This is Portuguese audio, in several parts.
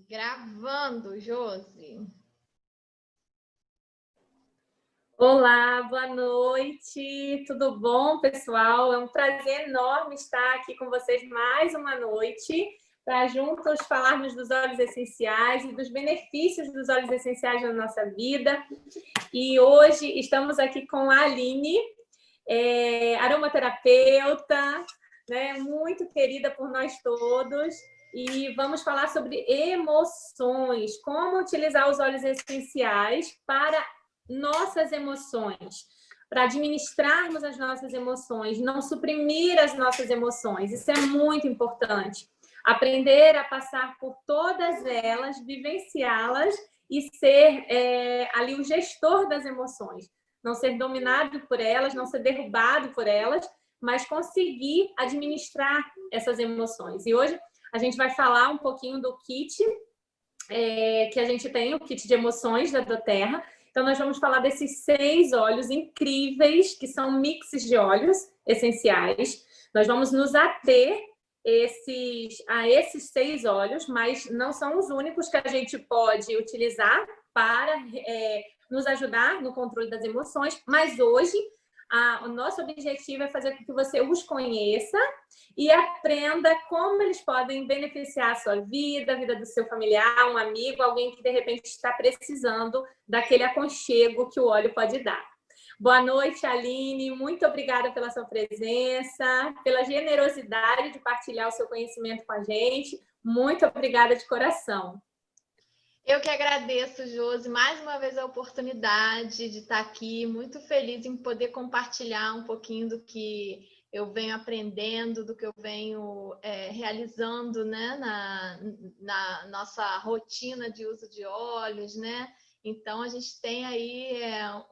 Gravando, Josi. Olá, boa noite, tudo bom, pessoal? É um prazer enorme estar aqui com vocês mais uma noite, para juntos falarmos dos óleos essenciais e dos benefícios dos óleos essenciais na nossa vida. E hoje estamos aqui com a Aline, aromaterapeuta, né, muito querida por nós todos, e vamos falar sobre emoções, como utilizar os óleos essenciais para nossas emoções, para administrarmos as nossas emoções, não suprimir as nossas emoções. Isso é muito importante. Aprender a passar por todas elas, vivenciá-las e ser ali o gestor das emoções. Não ser dominado por elas, não ser derrubado por elas, mas conseguir administrar essas emoções. E hoje a gente vai falar um pouquinho do kit que a gente tem, o kit de emoções da doTERRA. Então, nós vamos falar desses 6 óleos incríveis, que são mixes de óleos essenciais. Nós vamos nos ater a esses 6 óleos, mas não são os únicos que a gente pode utilizar para nos ajudar no controle das emoções. Mas hoje, o nosso objetivo é fazer com que você os conheça e aprenda como eles podem beneficiar a sua vida, a vida do seu familiar, um amigo, alguém que de repente está precisando daquele aconchego que o óleo pode dar. Boa noite, Aline, muito obrigada pela sua presença, pela generosidade de partilhar o seu conhecimento com a gente. Muito obrigada de coração. Eu que agradeço, Josi, mais uma vez a oportunidade de estar aqui, muito feliz em poder compartilhar um pouquinho do que eu venho aprendendo, do que eu venho realizando, né, na nossa rotina de uso de óleos, né? Então, a gente tem aí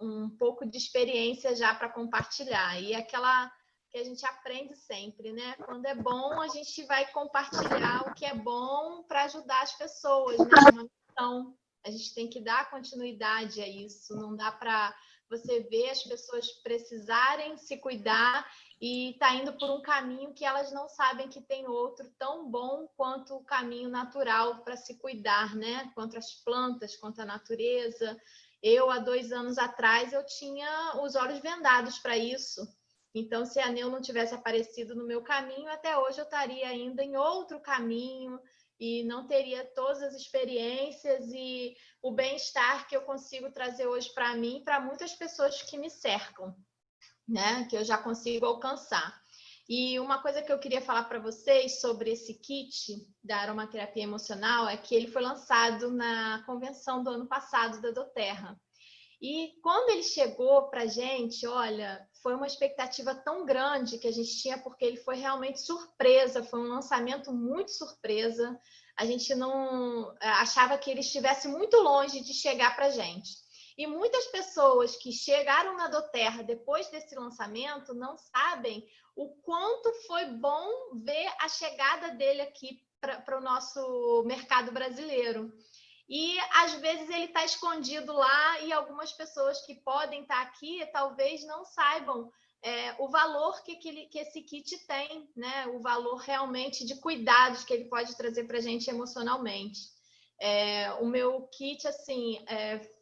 um pouco de experiência já para compartilhar. E aquela que a gente aprende sempre, né? Quando é bom, a gente vai compartilhar o que é bom para ajudar as pessoas, né? Então, a gente tem que dar continuidade a isso. Não dá para você ver as pessoas precisarem se cuidar e tá indo por um caminho que elas não sabem que tem outro tão bom quanto o caminho natural para se cuidar, né? Quanto as plantas, quanto a natureza. Eu, há 2 anos atrás, eu tinha os olhos vendados para isso. Então, se a Neu não tivesse aparecido no meu caminho, até hoje eu estaria ainda em outro caminho e não teria todas as experiências e o bem-estar que eu consigo trazer hoje para mim e para muitas pessoas que me cercam, né? Que eu já consigo alcançar. E uma coisa que eu queria falar para vocês sobre esse kit da aromaterapia emocional é que ele foi lançado na convenção do ano passado da doTERRA. E quando ele chegou para a gente, olha, foi uma expectativa tão grande que a gente tinha, porque ele foi realmente surpresa, foi um lançamento muito surpresa. A gente não achava que ele estivesse muito longe de chegar para a gente. E muitas pessoas que chegaram na doTERRA depois desse lançamento não sabem o quanto foi bom ver a chegada dele aqui para o nosso mercado brasileiro. E às vezes ele está escondido lá e algumas pessoas que podem estar aqui talvez não saibam o valor que esse kit tem, né? O valor realmente de cuidados que ele pode trazer para a gente emocionalmente. O meu kit, assim,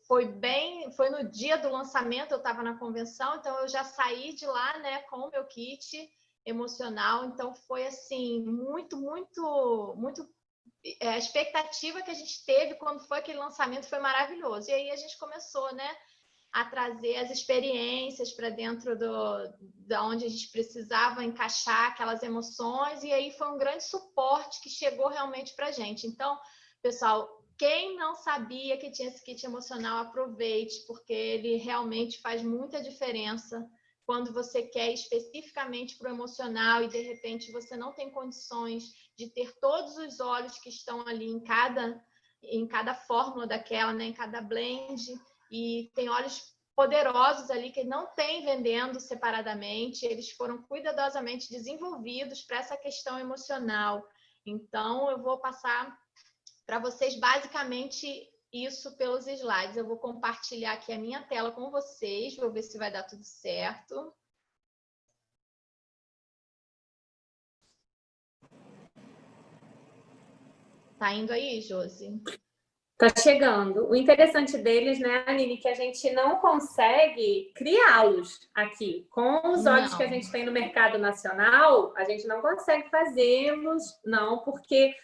foi no dia do lançamento, eu estava na convenção, então eu já saí de lá, né, com o meu kit emocional, então foi assim, muito, muito, muito. A expectativa que a gente teve quando foi aquele lançamento foi maravilhoso. E aí a gente começou, né, a trazer as experiências para dentro da onde a gente precisava encaixar aquelas emoções, e aí foi um grande suporte que chegou realmente para a gente. Então, pessoal, quem não sabia que tinha esse kit emocional, aproveite, porque ele realmente faz muita diferença quando você quer especificamente para o emocional e de repente você não tem condições de ter todos os óleos que estão ali em cada fórmula daquela, né, em cada blend, e tem óleos poderosos ali que não tem vendendo separadamente, eles foram cuidadosamente desenvolvidos para essa questão emocional. Então, eu vou passar para vocês basicamente isso pelos slides. Eu vou compartilhar aqui a minha tela com vocês, vou ver se vai dar tudo certo. Tá indo aí, Josi? Tá chegando. O interessante deles, né, Aline, que a gente não consegue criá-los aqui. Com os olhos que a gente tem no mercado nacional, a gente não consegue fazê-los, não, porque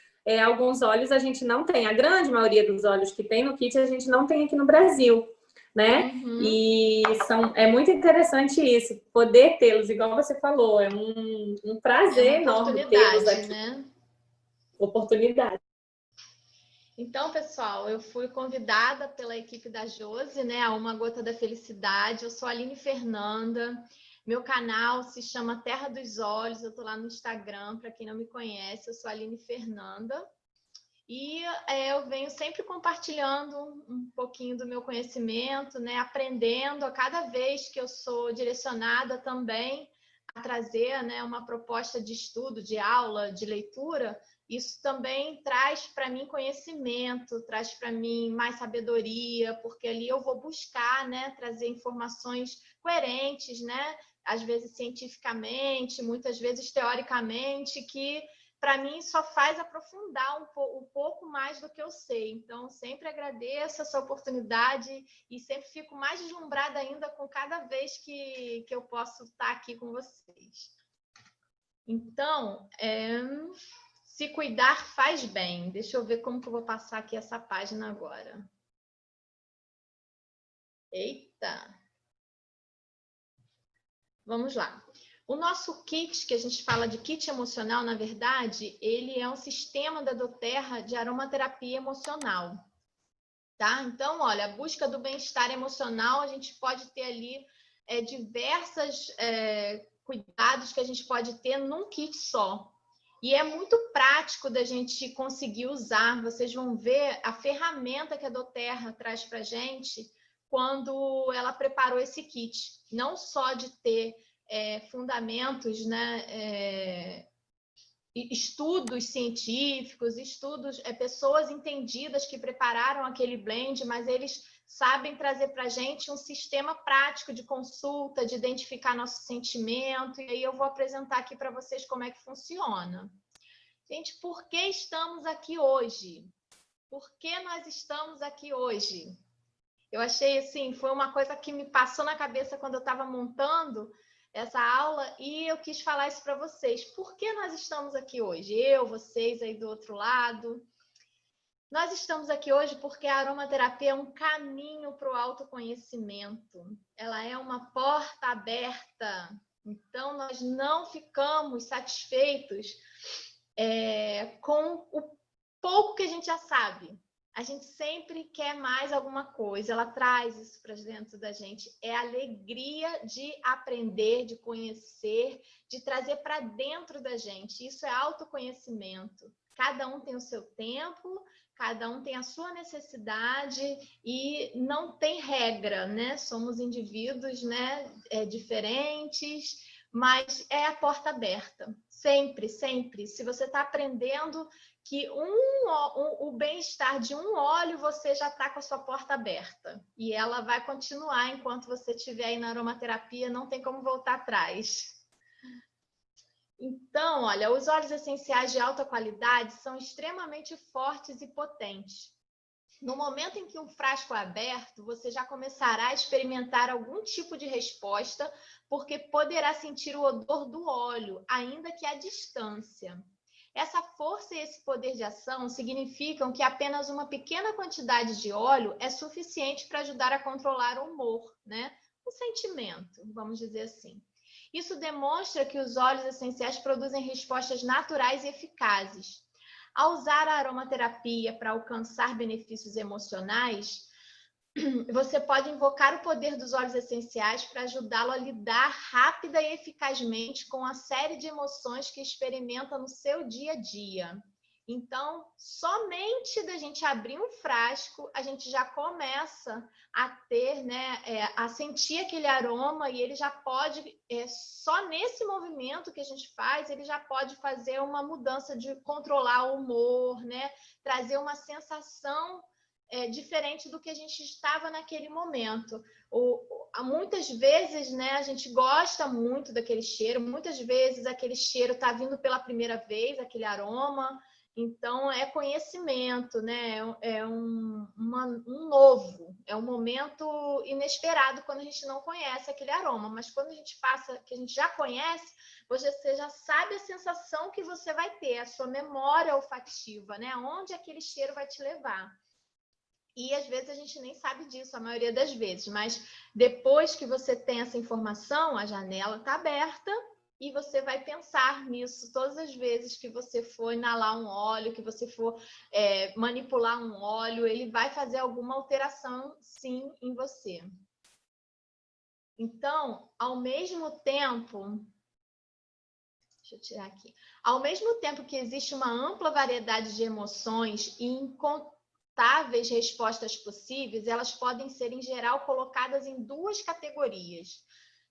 alguns olhos a gente não tem. A grande maioria dos olhos que tem no kit a gente não tem aqui no Brasil, né? E é muito interessante isso, poder tê-los, igual você falou, é um prazer enorme tê-los aqui. Né? Oportunidade. Então, pessoal, eu fui convidada pela equipe da Josi, né, a Uma Gota da Felicidade. Eu sou a Aline Fernanda. Meu canal se chama Terra dos Olhos. Eu estou lá no Instagram, para quem não me conhece, eu sou a Aline Fernanda. E eu venho sempre compartilhando um pouquinho do meu conhecimento, né, aprendendo a cada vez que eu sou direcionada também a trazer, né, uma proposta de estudo, de aula, de leitura. Isso também traz para mim conhecimento, traz para mim mais sabedoria, porque ali eu vou buscar, né, trazer informações coerentes, né, às vezes cientificamente, muitas vezes teoricamente, que para mim só faz aprofundar um pouco mais do que eu sei. Então, sempre agradeço essa oportunidade e sempre fico mais deslumbrada ainda com cada vez que eu posso estar aqui com vocês. Então, se cuidar faz bem. Deixa eu ver como que eu vou passar aqui essa página agora. Eita! Vamos lá. O nosso kit, que a gente fala de kit emocional, na verdade, ele é um sistema da doTERRA de aromaterapia emocional. Tá? Então, olha, a busca do bem-estar emocional, a gente pode ter ali diversos cuidados que a gente pode ter num kit só. E é muito prático da gente conseguir usar. Vocês vão ver a ferramenta que a doTERRA traz para a gente quando ela preparou esse kit. Não só de ter fundamentos, né, estudos científicos, pessoas entendidas que prepararam aquele blend, mas eles sabem trazer para a gente um sistema prático de consulta, de identificar nosso sentimento, e aí eu vou apresentar aqui para vocês como é que funciona. Gente, por que estamos aqui hoje? Por que nós estamos aqui hoje? Eu achei assim, foi uma coisa que me passou na cabeça quando eu estava montando essa aula e eu quis falar isso para vocês. Por que nós estamos aqui hoje? Eu, vocês aí do outro lado. Nós estamos aqui hoje porque a aromaterapia é um caminho para o autoconhecimento. Ela é uma porta aberta. Então, nós não ficamos satisfeitos com o pouco que a gente já sabe. A gente sempre quer mais alguma coisa, ela traz isso para dentro da gente. É a alegria de aprender, de conhecer, de trazer para dentro da gente. Isso é autoconhecimento. Cada um tem o seu tempo, cada um tem a sua necessidade e não tem regra, né? Somos indivíduos, né, diferentes, mas é a porta aberta. Sempre, sempre. Se você está aprendendo que o bem-estar de um óleo, você já está com a sua porta aberta. E ela vai continuar enquanto você estiver aí na aromaterapia, não tem como voltar atrás. Então, olha, os óleos essenciais de alta qualidade são extremamente fortes e potentes. No momento em que um frasco é aberto, você já começará a experimentar algum tipo de resposta, porque poderá sentir o odor do óleo, ainda que à distância. Essa força e esse poder de ação significam que apenas uma pequena quantidade de óleo é suficiente para ajudar a controlar o humor, né? O sentimento, vamos dizer assim. Isso demonstra que os óleos essenciais produzem respostas naturais e eficazes. Ao usar a aromaterapia para alcançar benefícios emocionais, você pode invocar o poder dos óleos essenciais para ajudá-lo a lidar rápida e eficazmente com a série de emoções que experimenta no seu dia a dia. Então, somente da gente abrir um frasco, a gente já começa a ter, né, a sentir aquele aroma e ele já pode, só nesse movimento que a gente faz, ele já pode fazer uma mudança de controlar o humor, né, trazer uma sensação diferente do que a gente estava naquele momento. Muitas vezes, né, a gente gosta muito daquele cheiro, muitas vezes aquele cheiro está vindo pela primeira vez, aquele aroma, Então, é conhecimento, né? É um novo, é um momento inesperado quando a gente não conhece aquele aroma, mas quando a gente passa, que a gente já conhece, você já sabe a sensação que você vai ter, a sua memória olfativa, né? Onde aquele cheiro vai te levar. E às vezes a gente nem sabe disso, a maioria das vezes, mas depois que você tem essa informação, a janela está aberta e você vai pensar nisso todas as vezes que você for inalar um óleo, que você for manipular um óleo, ele vai fazer alguma alteração, sim, em você. Então, ao mesmo tempo... Deixa eu tirar aqui. Ao mesmo tempo que existe uma ampla variedade de emoções e incontáveis respostas possíveis, elas podem ser, em geral, colocadas em duas categorias.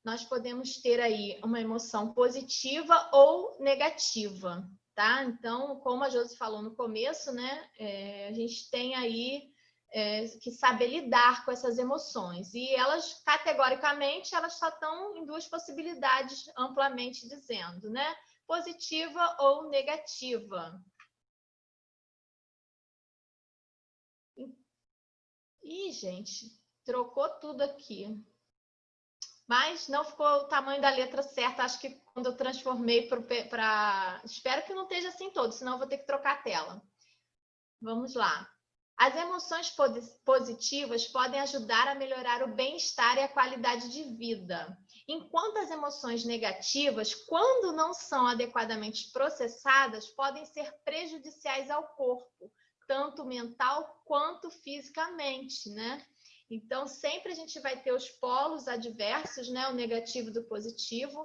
Nós podemos ter aí uma emoção positiva ou negativa, tá? Então, como a Josi falou no começo, né? A gente tem aí que saber lidar com essas emoções. E elas, categoricamente, elas só estão em duas possibilidades, amplamente dizendo, né? Positiva ou negativa. Ih, gente, trocou tudo aqui. Mas não ficou o tamanho da letra certa. Acho que quando eu transformei para... Espero que não esteja assim todo, senão eu vou ter que trocar a tela. Vamos lá. As emoções positivas podem ajudar a melhorar o bem-estar e a qualidade de vida. Enquanto as emoções negativas, quando não são adequadamente processadas, podem ser prejudiciais ao corpo, tanto mental quanto fisicamente, né? Então, sempre a gente vai ter os polos adversos, né? O negativo do positivo.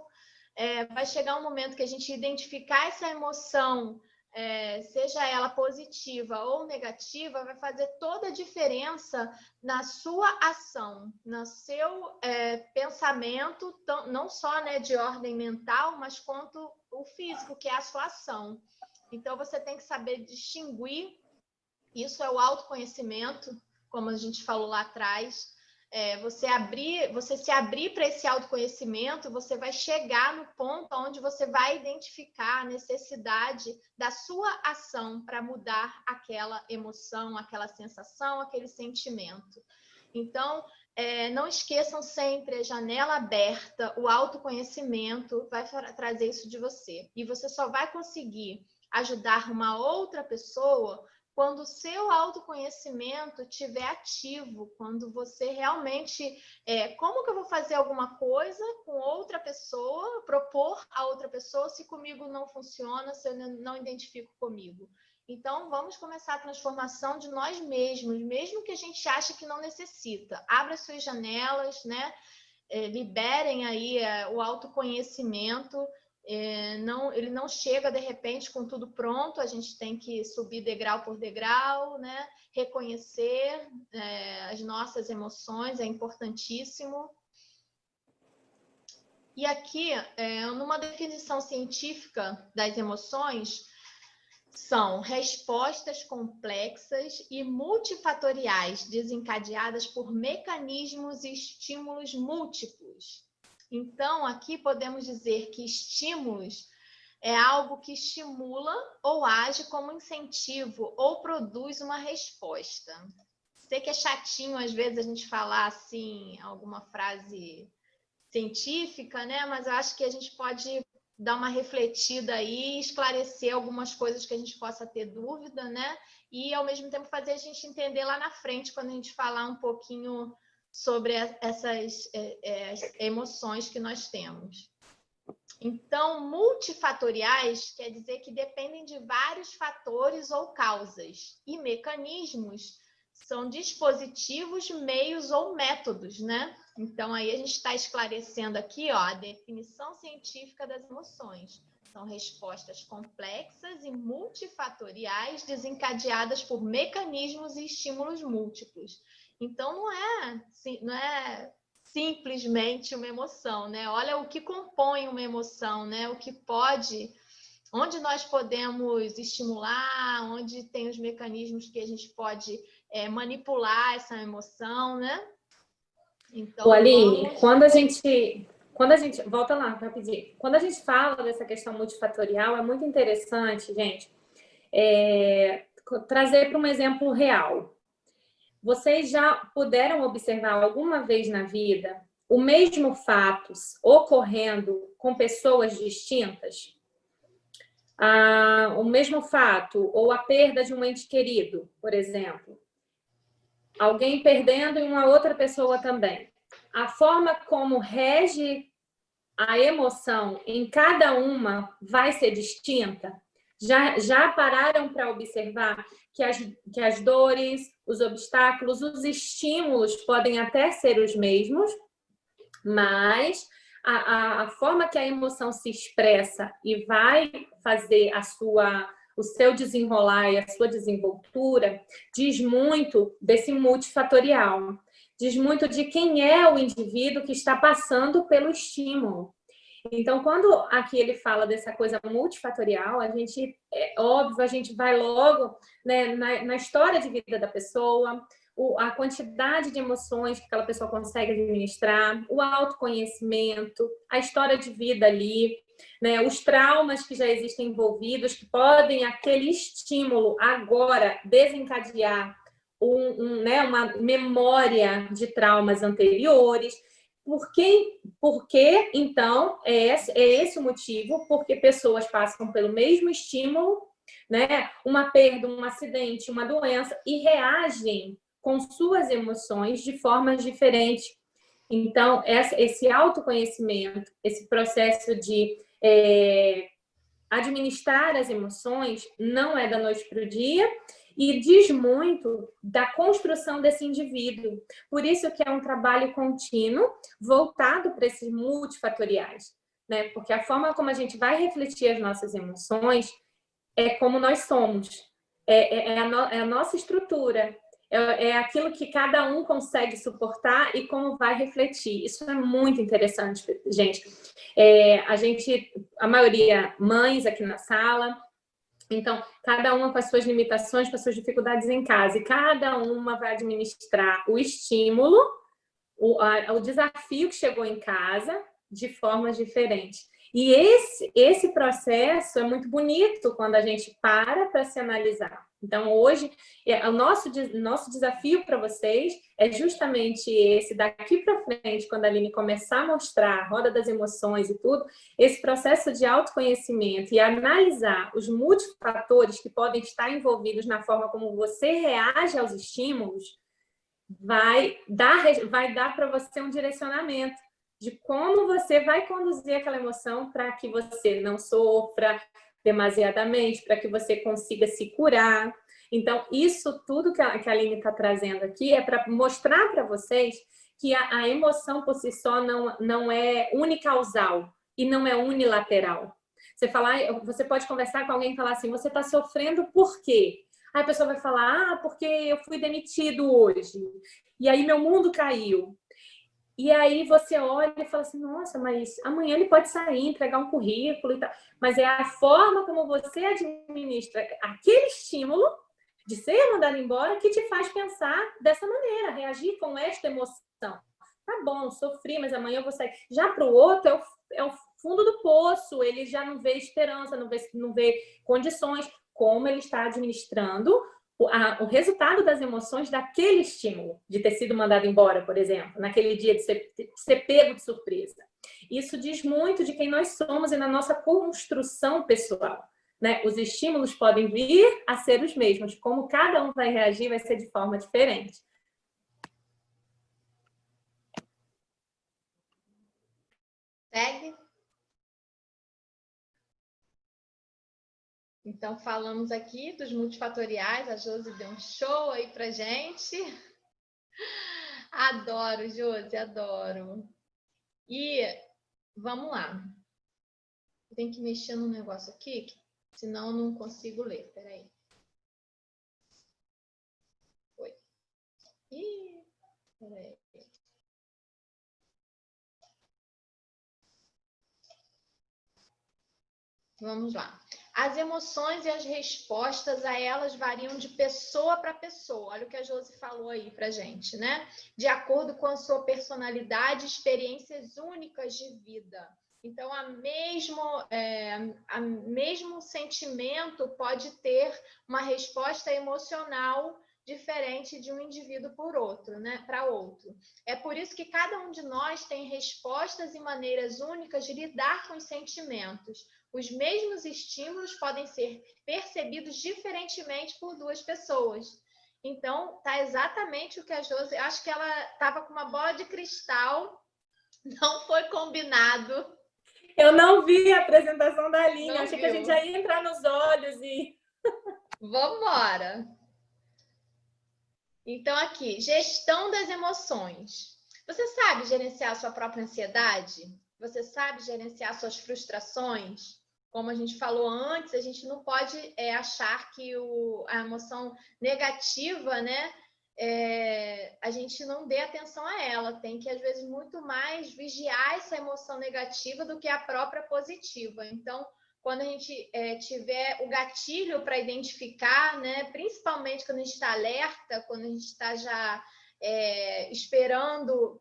Vai chegar um momento que a gente identificar essa emoção, seja ela positiva ou negativa, vai fazer toda a diferença na sua ação, no seu pensamento, não só, né, de ordem mental, mas quanto o físico, que é a sua ação. Então, você tem que saber distinguir. Isso é o autoconhecimento, como a gente falou lá atrás. Você se abrir para esse autoconhecimento, você vai chegar no ponto onde você vai identificar a necessidade da sua ação para mudar aquela emoção, aquela sensação, aquele sentimento. Então, não esqueçam sempre a janela aberta, o autoconhecimento vai trazer isso de você. E você só vai conseguir ajudar uma outra pessoa quando o seu autoconhecimento estiver ativo, quando você realmente... como que eu vou fazer alguma coisa com outra pessoa, propor a outra pessoa, se comigo não funciona, se eu não identifico comigo? Então, vamos começar a transformação de nós mesmos, mesmo que a gente ache que não necessita. Abra suas janelas, né? Liberem aí o autoconhecimento. Ele não chega de repente com tudo pronto, a gente tem que subir degrau por degrau, né? Reconhecer as nossas emoções, é importantíssimo. E aqui, numa definição científica das emoções, são respostas complexas e multifatoriais desencadeadas por mecanismos e estímulos múltiplos. Então, aqui podemos dizer que estímulos é algo que estimula ou age como incentivo ou produz uma resposta. Sei que é chatinho, às vezes, a gente falar assim, alguma frase científica, né? Mas eu acho que a gente pode dar uma refletida aí, esclarecer algumas coisas que a gente possa ter dúvida, né? E, ao mesmo tempo, fazer a gente entender lá na frente, quando a gente falar um pouquinho sobre essas emoções que nós temos. Então, multifatoriais quer dizer que dependem de vários fatores ou causas. E mecanismos são dispositivos, meios ou métodos, né? Então, aí a gente está esclarecendo aqui, ó, a definição científica das emoções. São respostas complexas e multifatoriais desencadeadas por mecanismos e estímulos múltiplos. Então, não é simplesmente uma emoção, né? Olha o que compõe uma emoção, né? O que pode... Onde nós podemos estimular, onde tem os mecanismos que a gente pode manipular essa emoção, né? Então, Aline, quando a gente... Volta lá, rapidinho. Quando a gente fala dessa questão multifatorial, é muito interessante, gente, trazer para um exemplo real. Vocês já puderam observar alguma vez na vida o mesmo fato ocorrendo com pessoas distintas? O mesmo fato, ou a perda de um ente querido, por exemplo. Alguém perdendo e uma outra pessoa também. A forma como rege a emoção em cada uma vai ser distinta? Já pararam para observar que as dores, os obstáculos, os estímulos podem até ser os mesmos, mas a forma que a emoção se expressa e vai fazer o seu desenrolar e a sua desenvoltura diz muito desse multifatorial, diz muito de quem é o indivíduo que está passando pelo estímulo. Então, quando aqui ele fala dessa coisa multifatorial, óbvio, a gente vai logo, né, na história de vida da pessoa, a quantidade de emoções que aquela pessoa consegue administrar, o autoconhecimento, a história de vida ali, né, os traumas que já existem envolvidos, que podem, aquele estímulo agora, desencadear uma memória de traumas anteriores. Por que, então, é esse o motivo? Porque pessoas passam pelo mesmo estímulo, né? Uma perda, um acidente, uma doença, e reagem com suas emoções de formas diferentes. Então, esse autoconhecimento, esse processo de administrar as emoções, não é da noite para o dia, e diz muito da construção desse indivíduo. Por isso que é um trabalho contínuo, voltado para esses multifatoriais, né? Porque a forma como a gente vai refletir as nossas emoções é como nós somos, é a nossa estrutura, é aquilo que cada um consegue suportar e como vai refletir. Isso é muito interessante, gente. A maioria, mães aqui na sala, então, cada uma com as suas limitações, com as suas dificuldades em casa, e cada uma vai administrar o estímulo, o desafio que chegou em casa, de formas diferentes. E esse processo é muito bonito quando a gente para se analisar. Então, hoje, o nosso desafio para vocês é justamente esse, daqui para frente, quando a Aline começar a mostrar a roda das emoções e tudo, esse processo de autoconhecimento e analisar os multifatores que podem estar envolvidos na forma como você reage aos estímulos, vai dar para você um direcionamento de como você vai conduzir aquela emoção para que você não sofra demasiadamente, para que você consiga se curar. Então, isso tudo que a Aline está trazendo aqui é para mostrar para vocês que a emoção por si só não é unicausal e não é unilateral. Você pode conversar com alguém e falar assim, você está sofrendo por quê? Aí a pessoa vai falar, porque eu fui demitido hoje. E aí meu mundo caiu. E aí você olha e fala assim, nossa, mas amanhã ele pode sair, entregar um currículo e tal. Mas é a forma como você administra aquele estímulo de ser mandado embora que te faz pensar dessa maneira, reagir com esta emoção. Tá bom, sofri, mas amanhã eu vou sair. Já para o outro é o fundo do poço, ele já não vê esperança, não vê condições, como ele está administrando o resultado das emoções daquele estímulo, de ter sido mandado embora, por exemplo, naquele dia de ser pego de surpresa. Isso diz muito de quem nós somos e na nossa construção pessoal, né? Os estímulos podem vir a ser os mesmos, como cada um vai reagir vai ser de forma diferente. Segue. Então, falamos aqui dos multifatoriais, a Josi deu um show aí pra gente. Adoro, Josi, adoro. E vamos lá. Tem que mexer no negócio aqui, senão eu não consigo ler. Peraí. Foi. Ih, peraí. Vamos lá. As emoções e as respostas a elas variam de pessoa para pessoa. Olha o que a Josi falou aí para gente, né? De acordo com a sua personalidade, experiências únicas de vida. Então, a mesmo sentimento pode ter uma resposta emocional diferente de um indivíduo por outro, né, para outro. É por isso que cada um de nós tem respostas e maneiras únicas de lidar com os sentimentos. Os mesmos estímulos podem ser percebidos diferentemente por duas pessoas. Então, tá exatamente o que a Josi... Acho que ela estava com uma bola de cristal, não foi combinado. Eu não vi a apresentação da Aline, Não achei viu. que a gente já ia entrar nos olhos e... Vamos embora. Então, aqui, gestão das emoções. Você sabe gerenciar a sua própria ansiedade? Você sabe gerenciar suas frustrações? Como a gente falou antes, a gente não pode achar que a emoção negativa, né, a gente não dê atenção a ela. Tem que, às vezes, muito mais vigiar essa emoção negativa do que a própria positiva. Então, quando a gente tiver o gatilho para identificar, né, principalmente quando a gente está alerta, quando a gente está já esperando,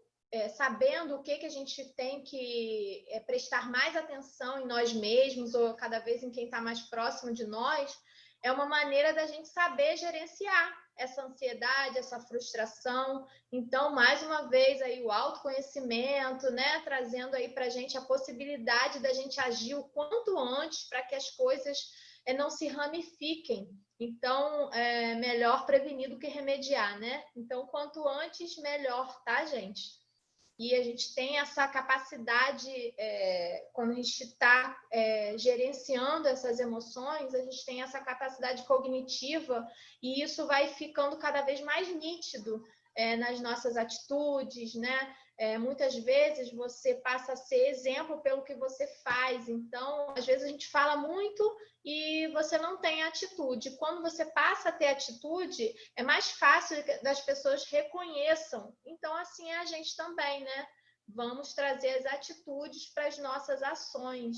sabendo o que a gente tem que prestar mais atenção em nós mesmos ou cada vez em quem está mais próximo de nós, é uma maneira da gente saber gerenciar essa ansiedade, essa frustração. Então, mais uma vez, aí o autoconhecimento, né, trazendo aí para a gente a possibilidade da gente agir o quanto antes para que as coisas não se ramifiquem. Então, é melhor prevenir do que remediar, né? Então, quanto antes, melhor, tá, gente? E a gente tem essa capacidade, quando a gente está gerenciando essas emoções, a gente tem essa capacidade cognitiva e isso vai ficando cada vez mais nítido nas nossas atitudes, né? Muitas vezes você passa a ser exemplo pelo que você faz. Então, às vezes a gente fala muito e você não tem atitude. Quando você passa a ter atitude, é mais fácil das pessoas reconheçam. Então, assim é a gente também, né? Vamos trazer as atitudes para as nossas ações.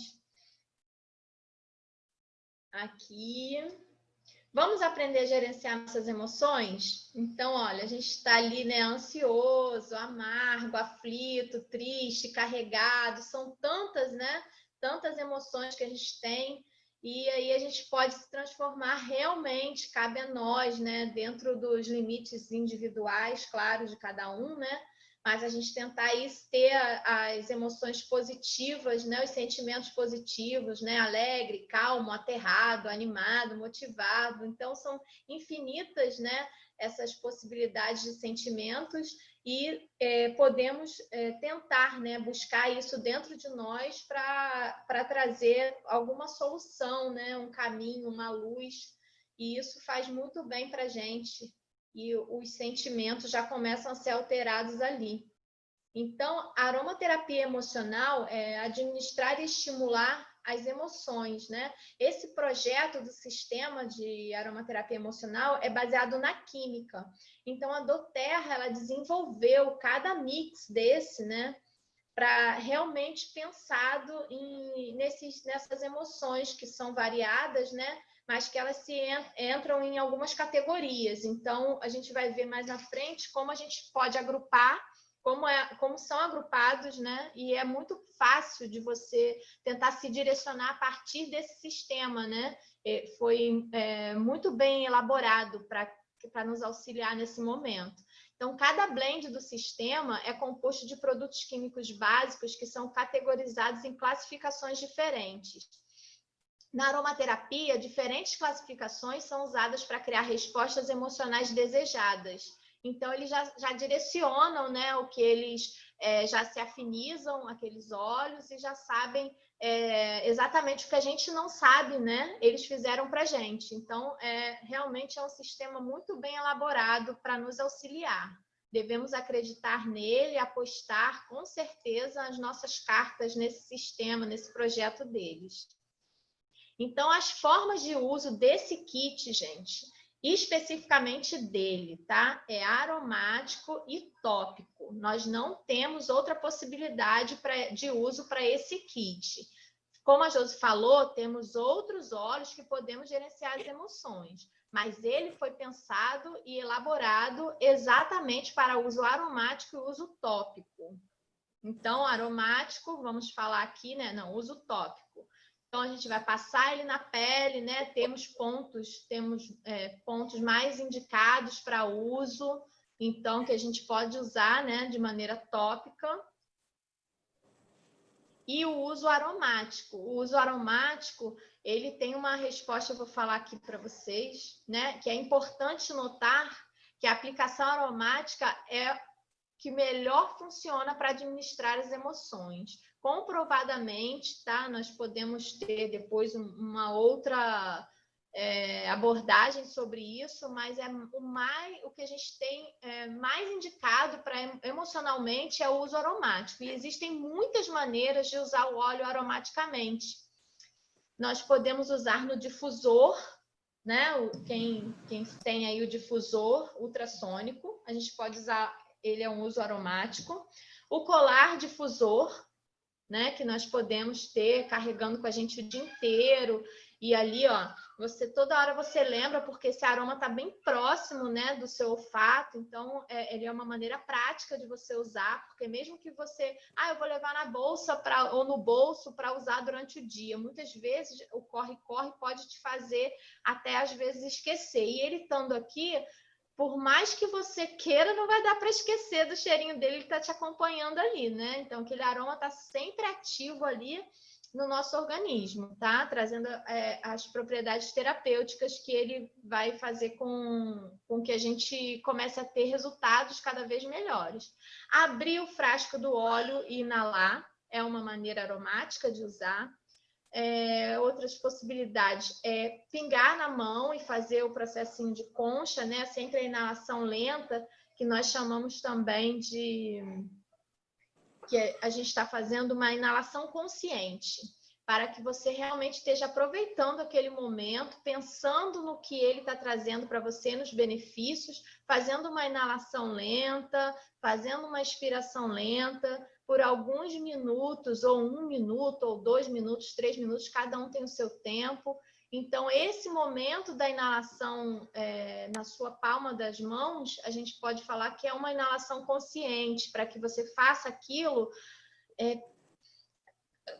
Aqui. Vamos aprender a gerenciar nossas emoções? Então, olha, a gente está ali, né, ansioso, amargo, aflito, triste, carregado, são tantas, né, tantas emoções que a gente tem, e aí a gente pode se transformar realmente, cabe a nós, né, dentro dos limites individuais, claro, de cada um, né, mas a gente tentar ter as emoções positivas, né, os sentimentos positivos, né, alegre, calmo, aterrado, animado, motivado. Então, são infinitas, né, essas possibilidades de sentimentos e podemos tentar, né, buscar isso dentro de nós para trazer alguma solução, né, um caminho, uma luz. E isso faz muito bem para a gente. E os sentimentos já começam a ser alterados ali. Então, a aromaterapia emocional é administrar e estimular as emoções, né? Esse projeto do sistema de aromaterapia emocional é baseado na química. Então, a doTERRA, ela desenvolveu cada mix desse, né? Para realmente pensado nessas emoções que são variadas, né? Mas que elas entram em algumas categorias. Então, a gente vai ver mais na frente como a gente pode agrupar, como são agrupados, né? E é muito fácil de você tentar se direcionar a partir desse sistema, né? Foi muito bem elaborado para nos auxiliar nesse momento. Então, cada blend do sistema é composto de produtos químicos básicos que são categorizados em classificações diferentes. Na aromaterapia, diferentes classificações são usadas para criar respostas emocionais desejadas. Então, eles já direcionam, né, o que eles já se afinizam, aqueles óleos, e já sabem exatamente o que a gente não sabe, né? Eles fizeram para a gente. Então, realmente é um sistema muito bem elaborado para nos auxiliar. Devemos acreditar nele, apostar com certeza as nossas cartas nesse sistema, nesse projeto deles. Então, as formas de uso desse kit, gente, especificamente dele, tá? É aromático e tópico. Nós não temos outra possibilidade de uso para esse kit. Como a Josi falou, temos outros óleos que podemos gerenciar as emoções, mas ele foi pensado e elaborado exatamente para uso aromático e uso tópico. Então, aromático, vamos falar aqui, né? Não, uso tópico. Então, a gente vai passar ele na pele, né? Temos pontos mais indicados para uso, então, que a gente pode usar, né, de maneira tópica. E o uso aromático. O uso aromático, ele tem uma resposta, eu vou falar aqui para vocês, né? Que é importante notar que a aplicação aromática é que melhor funciona para administrar as emoções. Comprovadamente, tá? Nós podemos ter depois uma outra abordagem sobre isso, mas o que a gente tem mais indicado para emocionalmente é o uso aromático. E existem muitas maneiras de usar o óleo aromaticamente. Nós podemos usar no difusor, né? Quem tem aí o difusor ultrassônico, a gente pode usar, ele é um uso aromático. O colar difusor, né? Que nós podemos ter carregando com a gente o dia inteiro. E ali, ó, toda hora você lembra, porque esse aroma está bem próximo, né, do seu olfato. Então, ele é uma maneira prática de você usar, porque mesmo que você, eu vou levar na bolsa ou no bolso para usar durante o dia. Muitas vezes o corre-corre pode te fazer até às vezes esquecer. E ele estando aqui, por mais que você queira, não vai dar para esquecer do cheirinho dele, ele está te acompanhando ali, né? Então, aquele aroma está sempre ativo ali no nosso organismo, tá? Trazendo as propriedades terapêuticas que ele vai fazer com que a gente comece a ter resultados cada vez melhores. Abrir o frasco do óleo e inalar é uma maneira aromática de usar. Outras possibilidades é pingar na mão e fazer o processinho de concha, né? Sempre a inalação lenta, que nós chamamos também de que a gente está fazendo uma inalação consciente, para que você realmente esteja aproveitando aquele momento, pensando no que ele está trazendo para você, nos benefícios, fazendo uma inalação lenta, fazendo uma expiração lenta, por alguns minutos, ou 1 minuto, ou 2 minutos, 3 minutos, cada um tem o seu tempo. Então, esse momento da inalação na sua palma das mãos, a gente pode falar que é uma inalação consciente, para que você faça aquilo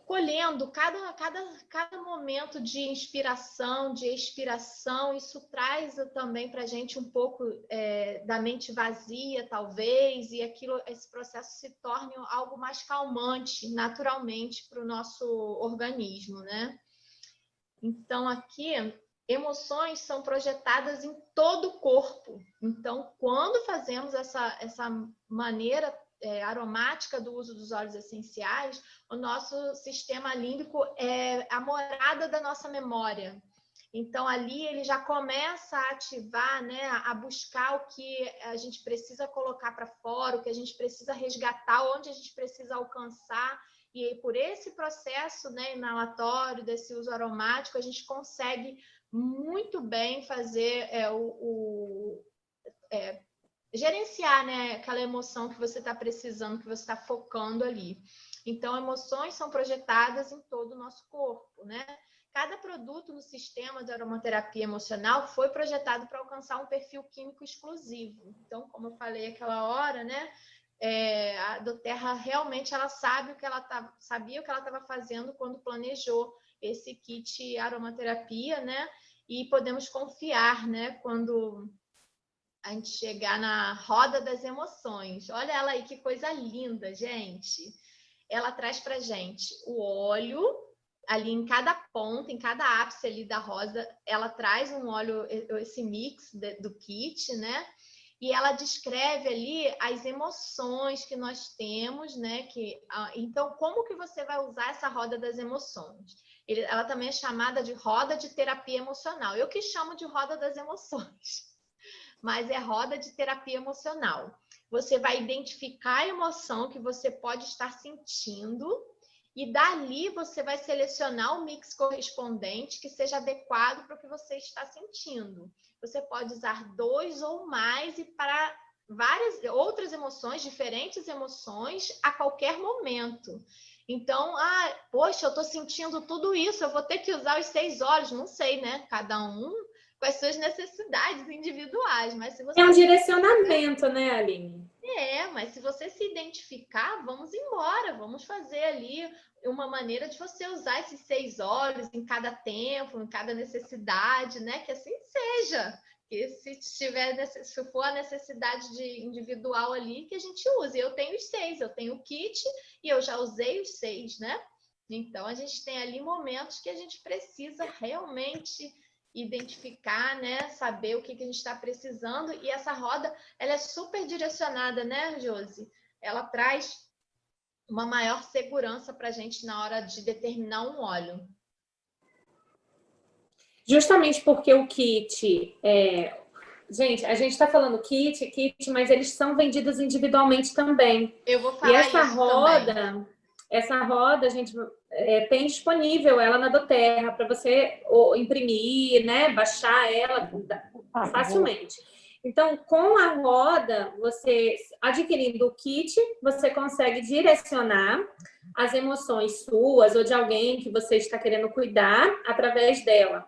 colhendo cada momento de inspiração, de expiração. Isso traz também para a gente um pouco da mente vazia, talvez, e esse processo se torne algo mais calmante, naturalmente, para o nosso organismo, né? Então, aqui, emoções são projetadas em todo o corpo. Então, quando fazemos essa maneira aromática do uso dos óleos essenciais, o nosso sistema límbico é a morada da nossa memória. Então, ali ele já começa a ativar, né, a buscar o que a gente precisa colocar para fora, o que a gente precisa resgatar, onde a gente precisa alcançar. E por esse processo, né, inalatório, desse uso aromático, a gente consegue muito bem fazer gerenciar, né, aquela emoção que você está precisando, que você está focando ali. Então, emoções são projetadas em todo o nosso corpo, né? Cada produto no sistema de aromaterapia emocional foi projetado para alcançar um perfil químico exclusivo. Então, como eu falei aquela hora, né? A doTERRA realmente ela sabia o que ela estava fazendo quando planejou esse kit aromaterapia, né? E podemos confiar, né? Quando a gente chegar na roda das emoções. Olha ela aí, que coisa linda, gente. Ela traz para gente o óleo, ali em cada ponta, em cada ápice ali da rosa, ela traz um óleo, esse mix do kit, né? E ela descreve ali as emoções que nós temos, né? Então, como que você vai usar essa roda das emoções? Ela também é chamada de roda de terapia emocional. Eu que chamo de roda das emoções, mas é roda de terapia emocional. Você vai identificar a emoção que você pode estar sentindo e dali você vai selecionar o mix correspondente que seja adequado para o que você está sentindo. Você pode usar 2 ou mais e para várias outras emoções, diferentes emoções, a qualquer momento. Então, poxa, eu estou sentindo tudo isso, eu vou ter que usar os 6 óleos, não sei, né? Cada um com as suas necessidades individuais. Mas se você É um direcionamento, né, Aline? mas se você se identificar, vamos embora, vamos fazer ali uma maneira de você usar esses 6 óleos em cada tempo, em cada necessidade, né? Que assim seja. Que se for a necessidade individual ali, que a gente use. Eu tenho os 6, eu tenho o kit e eu já usei os 6, né? Então, a gente tem ali momentos que a gente precisa realmente identificar, né? Saber o que a gente está precisando. E essa roda, ela é super direcionada, né, Josi? Ela traz uma maior segurança para a gente na hora de determinar um óleo. Justamente porque o kit Gente, a gente está falando kit, mas eles são vendidos individualmente também. Eu vou falar isso também. Essa roda, a gente tem disponível ela na doTERRA para você imprimir, né, baixar ela facilmente. Então, com a roda, você adquirindo o kit, você consegue direcionar as emoções suas ou de alguém que você está querendo cuidar através dela.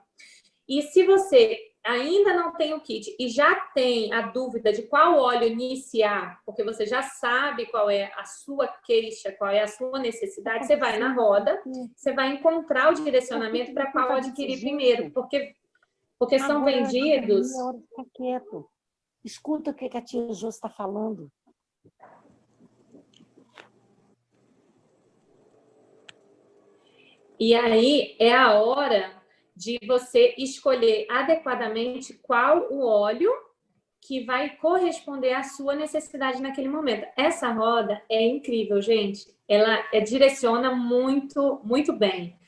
E se você ainda não tem o kit e já tem a dúvida de qual óleo iniciar, porque você já sabe qual é a sua queixa, qual é a sua necessidade, você vai na roda, você vai encontrar o direcionamento para qual adquirir primeiro, porque são vendidos... Fica quieto. Escuta o que a tia Jô está falando. E aí é a hora de você escolher adequadamente qual o óleo que vai corresponder à sua necessidade naquele momento. Essa roda é incrível, gente. Ela direciona muito, muito bem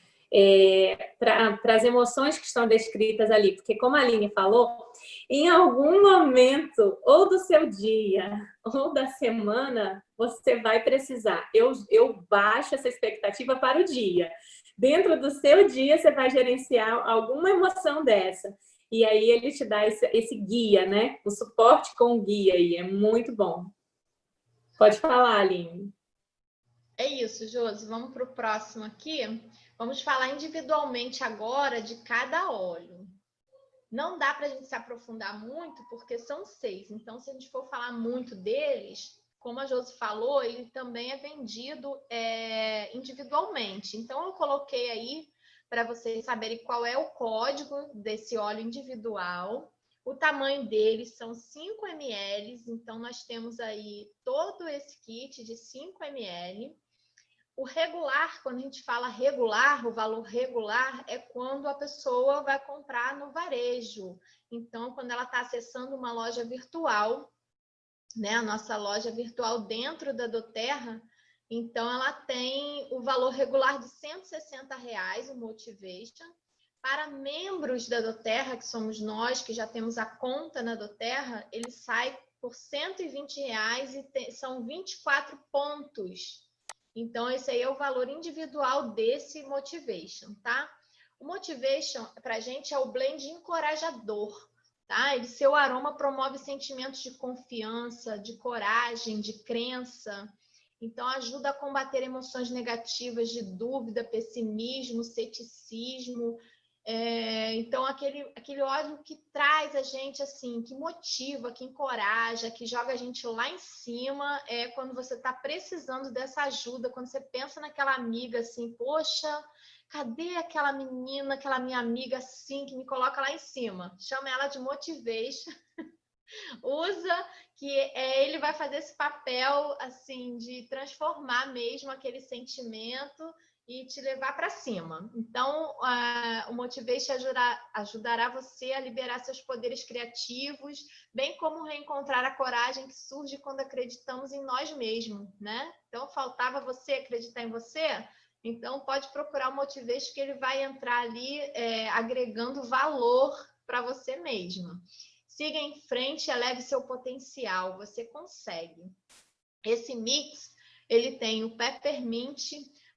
para as emoções que estão descritas ali. Porque, como a Aline falou, em algum momento, ou do seu dia, ou da semana, você vai precisar. Eu baixo essa expectativa para o dia. Dentro do seu dia, você vai gerenciar alguma emoção dessa. E aí ele te dá esse guia, né? O suporte com o guia aí, é muito bom. Pode falar, Aline. É isso, Josi. Vamos para o próximo aqui. Vamos falar individualmente agora de cada óleo. Não dá para a gente se aprofundar muito, porque são 6. Então, se a gente for falar muito deles, como a Josi falou, ele também é vendido individualmente. Então, eu coloquei aí para vocês saberem qual é o código desse óleo individual. O tamanho dele são 5 ml, então nós temos aí todo esse kit de 5 ml. O regular, quando a gente fala regular, o valor regular é quando a pessoa vai comprar no varejo. Então, quando ela está acessando uma loja virtual, né, a nossa loja virtual dentro da doTERRA, então ela tem o valor regular de R$160, o Motivation. Para membros da doTERRA, que somos nós, que já temos a conta na doTERRA, ele sai por R$120 e são 24 pontos. Então, esse aí é o valor individual desse Motivation, tá? O Motivation, para a gente, é o blend encorajador, tá? Seu aroma promove sentimentos de confiança, de coragem, de crença. Então, ajuda a combater emoções negativas de dúvida, pessimismo, ceticismo. Então, aquele óleo que traz a gente, assim, que motiva, que encoraja, que joga a gente lá em cima, quando você está precisando dessa ajuda, quando você pensa naquela amiga, assim, poxa, cadê aquela menina, aquela minha amiga, assim, que me coloca lá em cima? Chama ela de Motivation. Usa, que ele vai fazer esse papel, assim, de transformar mesmo aquele sentimento e te levar para cima. Então, o Motivation ajudará você a liberar seus poderes criativos, bem como reencontrar a coragem que surge quando acreditamos em nós mesmos, né? Então, faltava você acreditar em você? Então, pode procurar o Motivation, que ele vai entrar ali agregando valor para você mesma. Siga em frente e eleve seu potencial, você consegue. Esse mix, ele tem o peppermint,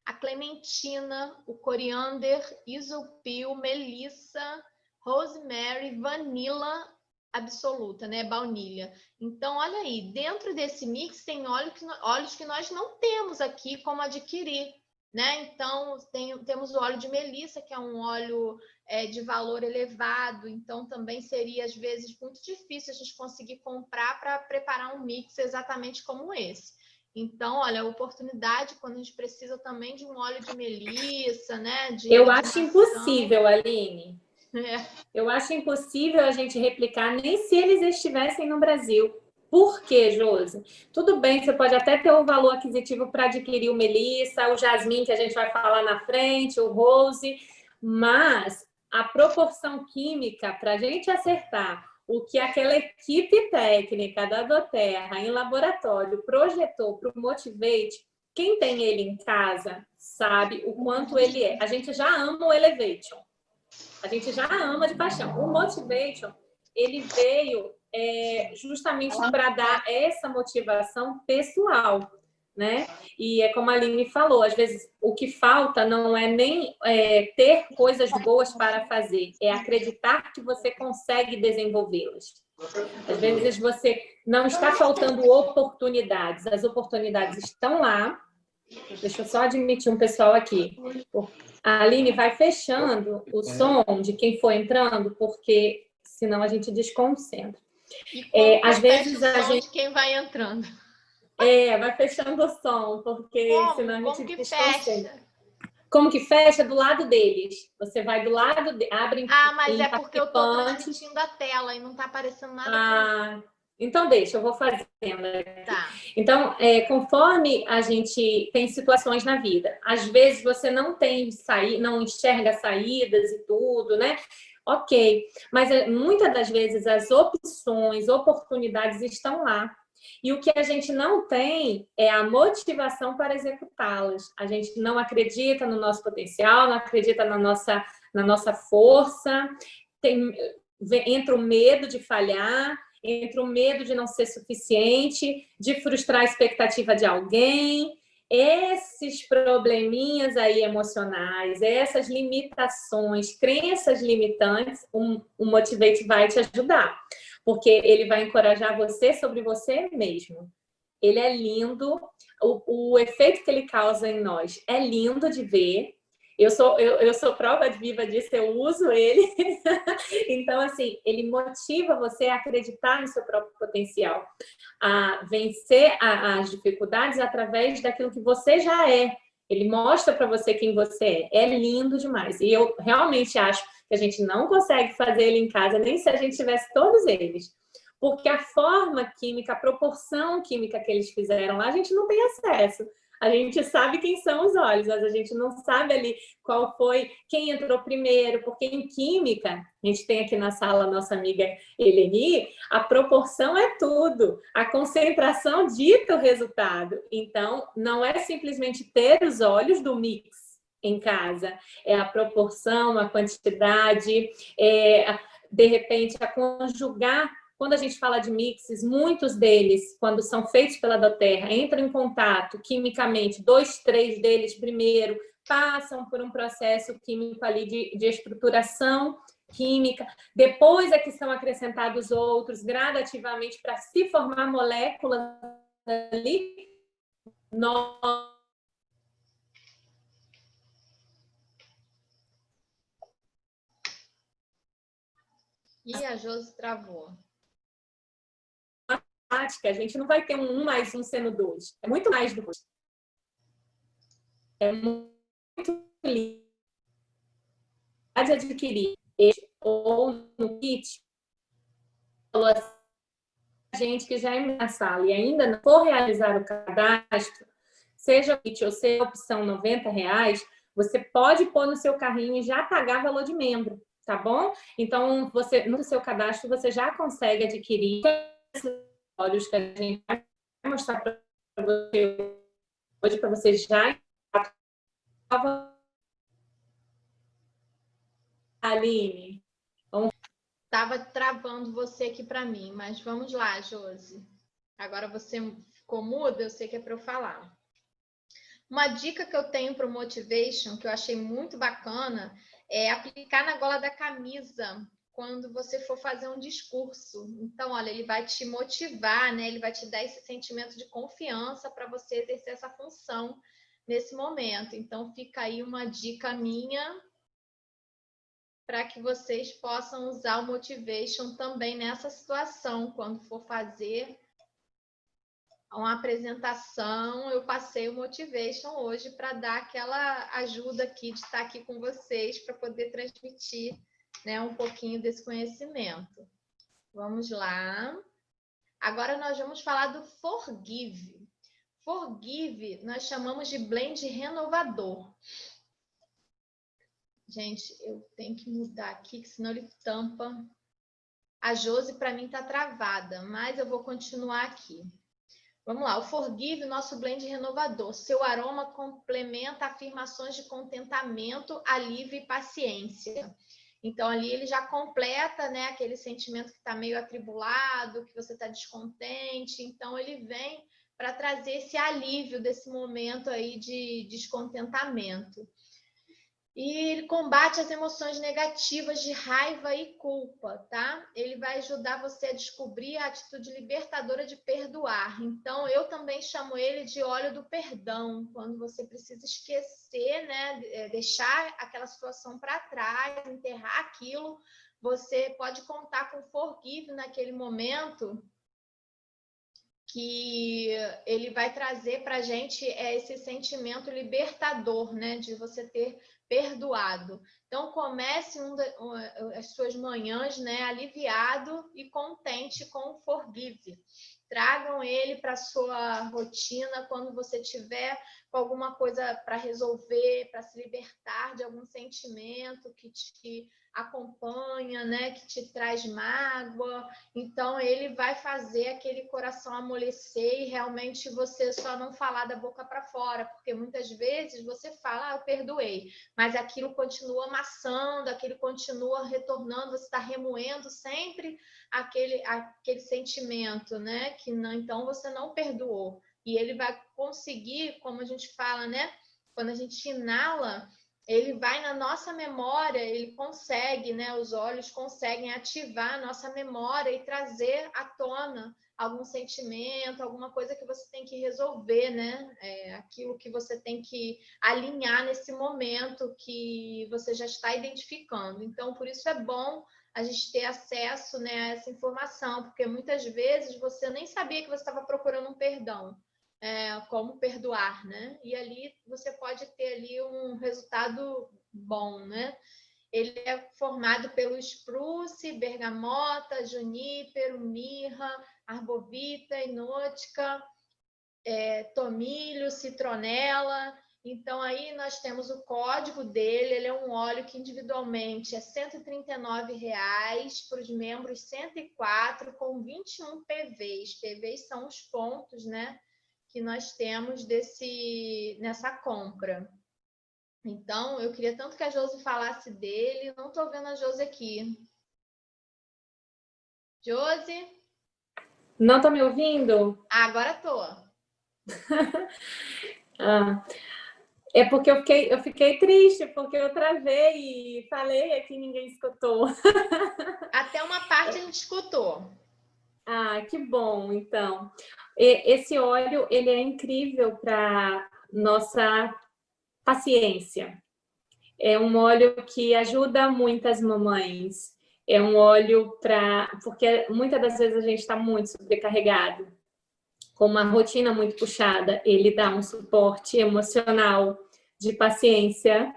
a clementina, o coriander, isopil, melissa, rosemary, vanilla absoluta, né? Baunilha. Então, olha aí, dentro desse mix tem óleos que nós não temos aqui como adquirir, né? Então, temos o óleo de melissa, que é um óleo de valor elevado, então também seria, às vezes, muito difícil a gente conseguir comprar para preparar um mix exatamente como esse. Então, olha, a oportunidade quando a gente precisa também de um óleo de melissa, né? Eu acho impossível, Aline. Eu acho impossível a gente replicar, nem se eles estivessem no Brasil. Por quê, Josi? Tudo bem, você pode até ter o valor aquisitivo para adquirir o melissa, o jasmim, que a gente vai falar na frente, o rose, mas a proporção química, para a gente acertar o que aquela equipe técnica da doTERRA em laboratório projetou para o Motivate, quem tem ele em casa sabe o quanto ele é. A gente já ama o Elevation. A gente já ama de paixão. O Motivation, ele veio justamente para dar essa motivação pessoal, né? E é como a Aline falou, às vezes o que falta não é nem ter coisas boas para fazer, é acreditar que você consegue desenvolvê-las. Às vezes você não está faltando oportunidades, as oportunidades estão lá. Deixa eu só admitir um pessoal aqui. A Aline vai fechando o som de quem for entrando, porque senão a gente desconcentra. E às vezes a gente... de quem vai entrando. Vai fechando o som, porque senão a gente desconcentra. Fecha? Como que fecha? Do lado deles. Você vai do lado, abre... mas é porque eu estou transmitindo a tela e não está aparecendo nada. Então, deixa, eu vou fazendo. Tá. Então, conforme a gente tem situações na vida, às vezes você não enxerga saídas e tudo, né? Ok, mas muitas das vezes as opções, oportunidades estão lá. E o que a gente não tem é a motivação para executá-las. A gente não acredita no nosso potencial, não acredita na nossa força, entra o medo de falhar, entre o medo de não ser suficiente, de frustrar a expectativa de alguém, esses probleminhas aí emocionais, essas limitações, crenças limitantes, o Motivate vai te ajudar, porque ele vai encorajar você sobre você mesmo. Ele é lindo, o efeito que ele causa em nós é lindo de ver. Eu sou prova viva disso, eu uso ele. Então, assim, ele motiva você a acreditar no seu próprio potencial, a vencer as dificuldades através daquilo que você já é. Ele mostra para você quem você é. É lindo demais. E eu realmente acho que a gente não consegue fazer ele em casa, nem se a gente tivesse todos eles. Porque a forma química, a proporção química que eles fizeram lá, a gente não tem acesso. A gente sabe quem são os óleos, mas a gente não sabe ali qual foi, quem entrou primeiro, porque em química, a gente tem aqui na sala a nossa amiga Eleni, a proporção é tudo, a concentração dita o resultado. Então, não é simplesmente ter os óleos do mix em casa, é a proporção, a quantidade, de repente, a conjugar. Quando a gente fala de mixes, muitos deles, quando são feitos pela doTERRA, entram em contato quimicamente, 2, 3 deles primeiro, passam por um processo químico ali de estruturação química, depois é que são acrescentados outros gradativamente para se formar moléculas ali. E a Josi travou. A gente não vai ter um 1 mais 1 sendo 2. É muito mais do que. É muito lindo. Pode adquirir ou no kit, a gente que já é na sala e ainda não for realizar o cadastro, seja o kit ou seja a opção R$90, você pode pôr no seu carrinho e já pagar valor de membro, tá bom? Então, no seu cadastro, você já consegue adquirir olhos que a gente vai mostrar para você hoje, para você já. Aline, estava travando você aqui para mim, mas vamos lá, Josi. Agora você ficou muda, eu sei que é para eu falar. Uma dica que eu tenho para o Motivation, que eu achei muito bacana, é aplicar na gola da camisa quando você for fazer um discurso. Então, olha, ele vai te motivar, né? Ele vai te dar esse sentimento de confiança para você exercer essa função nesse momento. Então, fica aí uma dica minha para que vocês possam usar o Motivation também nessa situação, quando for fazer uma apresentação. Eu passei o Motivation hoje para dar aquela ajuda aqui, de estar aqui com vocês, para poder transmitir, né, um pouquinho desse conhecimento. Vamos lá. Agora nós vamos falar do Forgive. Forgive nós chamamos de blend renovador. Gente, eu tenho que mudar aqui, que senão ele tampa. A Josi, para mim, está travada, mas eu vou continuar aqui. Vamos lá, o Forgive, nosso blend renovador. Seu aroma complementa afirmações de contentamento, alívio e paciência. Então, ali ele já completa, né, aquele sentimento que está meio atribulado, que você está descontente. Então, ele vem para trazer esse alívio desse momento aí de descontentamento. E ele combate as emoções negativas de raiva e culpa, tá? Ele vai ajudar você a descobrir a atitude libertadora de perdoar. Então, eu também chamo ele de óleo do perdão, quando você precisa esquecer, né? Deixar aquela situação para trás, enterrar aquilo. Você pode contar com Forgive naquele momento, que ele vai trazer para a gente esse sentimento libertador, né? De você ter perdoado. Então, comece as suas manhãs, né, aliviado e contente com o Forgive. Tragam ele para a sua rotina quando você tiver com alguma coisa para resolver, para se libertar de algum sentimento que te acompanha, né, que te traz mágoa. Então, ele vai fazer aquele coração amolecer e realmente você só não falar da boca para fora, porque muitas vezes você fala, eu perdoei, mas aquilo continua amassando, aquilo continua retornando, você está remoendo sempre aquele sentimento, né, que não, então você não perdoou. E ele vai conseguir, como a gente fala, né, quando a gente inala, ele vai na nossa memória, ele consegue, né? Os olhos conseguem ativar a nossa memória e trazer à tona algum sentimento, alguma coisa que você tem que resolver, né? Aquilo que você tem que alinhar nesse momento que você já está identificando. Então, por isso é bom a gente ter acesso, né, a essa informação, porque muitas vezes você nem sabia que você estava procurando um perdão. Como perdoar, né? E ali você pode ter ali um resultado bom, né? Ele é formado pelo spruce, bergamota, junípero, mirra, arbovita, inótica, tomilho, citronela. Então, aí nós temos o código dele, ele é um óleo que individualmente é R$ 139, para os membros 104, com 21 PVs. PVs são os pontos, né, que nós temos nessa compra. Então, eu queria tanto que a Josi falasse dele, não estou vendo a Josi aqui. Josi? Não está me ouvindo? Agora estou. É porque eu fiquei triste, porque eu travei e falei aqui e ninguém escutou. Até uma parte a gente escutou. Ah, que bom, então. Esse óleo, ele é incrível para nossa paciência. É um óleo que ajuda muitas mamães. É um óleo porque muitas das vezes a gente está muito sobrecarregado, com uma rotina muito puxada. Ele dá um suporte emocional de paciência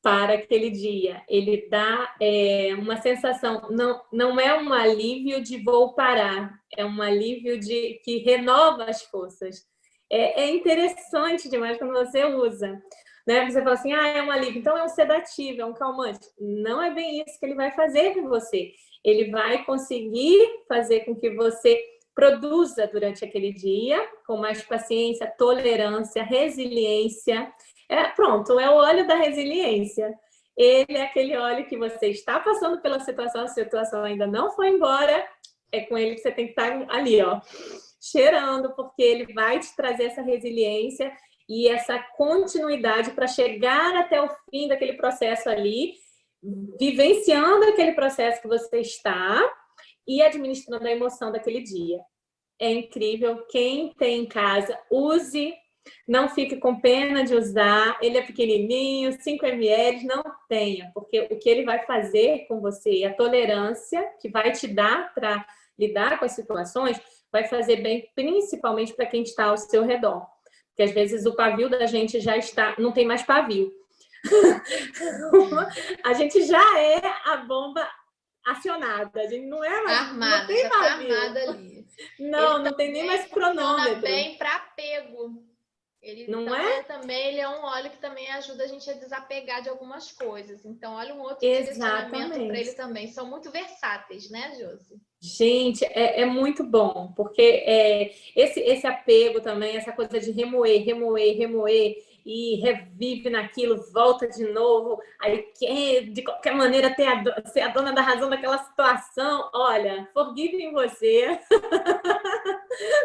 para aquele dia. Ele dá uma sensação, não é um alívio de vou parar, é um alívio que renova as forças. É interessante demais quando você usa. Né? Você fala assim, é um alívio, então é um sedativo, é um calmante. Não é bem isso que ele vai fazer com você. Ele vai conseguir fazer com que você produza durante aquele dia, com mais paciência, tolerância, resiliência. Pronto, é o óleo da resiliência. Ele é aquele óleo que você está passando pela situação, a situação ainda não foi embora, é com ele que você tem que estar ali, ó, cheirando, porque ele vai te trazer essa resiliência e essa continuidade para chegar até o fim daquele processo ali, vivenciando aquele processo que você está e administrando a emoção daquele dia. É incrível. Quem tem em casa, use Não fique com pena de usar, ele é pequenininho, 5 ml, não tenha, porque o que ele vai fazer com você, a tolerância que vai te dar para lidar com as situações, vai fazer bem principalmente para quem está ao seu redor. Porque às vezes o pavio da gente já está, não tem mais pavio. A gente já é a bomba acionada, a gente não é mais armada, não tem já está pavio. armada ali. Não tem nem mais cronômetro. Bem para apego. Ele não é? Também ele é um óleo que também ajuda a gente a desapegar de algumas coisas. Então, olha um outro Exatamente. direcionamento para ele também. São muito versáteis, né, Josi? Gente, é muito bom, porque esse apego também, essa coisa de remoer, e revive naquilo, volta de novo, aí quer, de qualquer maneira, ser a dona da razão daquela situação. Olha, forgive em você.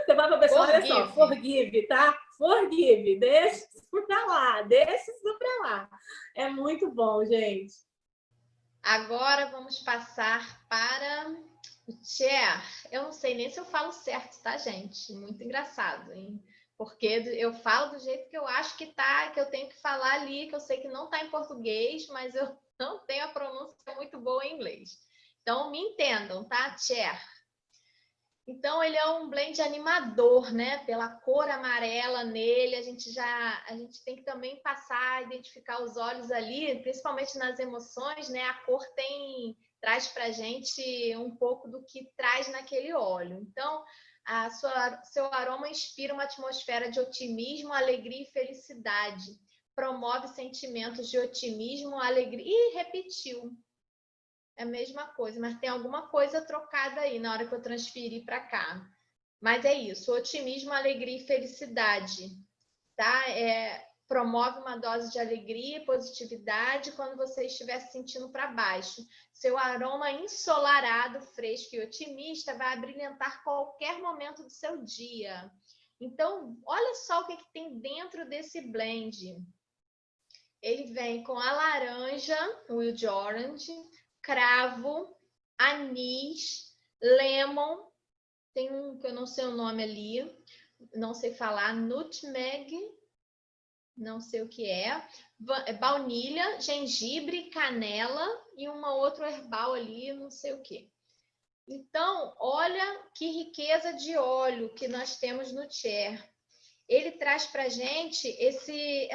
Você vai pra pessoa, olha só, forgive, tá? Forgive, deixa isso pra lá. É muito bom, gente. Agora vamos passar para o Cher. Eu não sei nem se eu falo certo, tá, gente? Muito engraçado, hein? Porque eu falo do jeito que eu acho que tá, que eu tenho que falar ali, que eu sei que não tá em português, mas eu não tenho a pronúncia muito boa em inglês. Então, me entendam, tá? Cher. Então, ele é um blend animador, né? Pela cor amarela nele, a gente tem que também passar a identificar os olhos ali, principalmente nas emoções, né? A cor traz para a gente um pouco do que traz naquele óleo. Então, seu aroma inspira uma atmosfera de otimismo, alegria e felicidade. Promove sentimentos de otimismo, alegria... Ih, repetiu. É a mesma coisa, mas tem alguma coisa trocada aí na hora que eu transferi para cá. Mas é isso, otimismo, alegria e felicidade, tá? Promove uma dose de alegria e positividade quando você estiver se sentindo para baixo. Seu aroma ensolarado, fresco e otimista vai abrilhantar qualquer momento do seu dia. Então, olha só o que tem dentro desse blend. Ele vem com a laranja, Wild Orange, cravo, anis, lemon, tem um que eu não sei o nome ali, não sei falar, nutmeg, não sei o que é, baunilha, gengibre, canela e uma outra herbal ali, não sei o que. Então, olha que riqueza de óleo que nós temos no Cher. Ele traz para a gente esse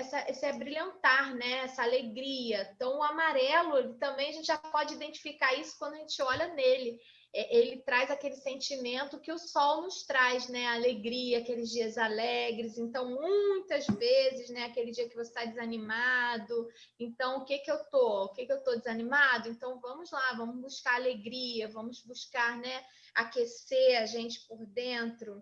abrilhantar, né? Essa alegria. Então, o amarelo, também a gente já pode identificar isso quando a gente olha nele. Ele traz aquele sentimento que o sol nos traz, né? A alegria, aqueles dias alegres. Então, muitas vezes, né? Aquele dia que você está desanimado. Então, o que eu tô desanimado? Então, vamos lá, vamos buscar alegria, vamos buscar, né? Aquecer a gente por dentro.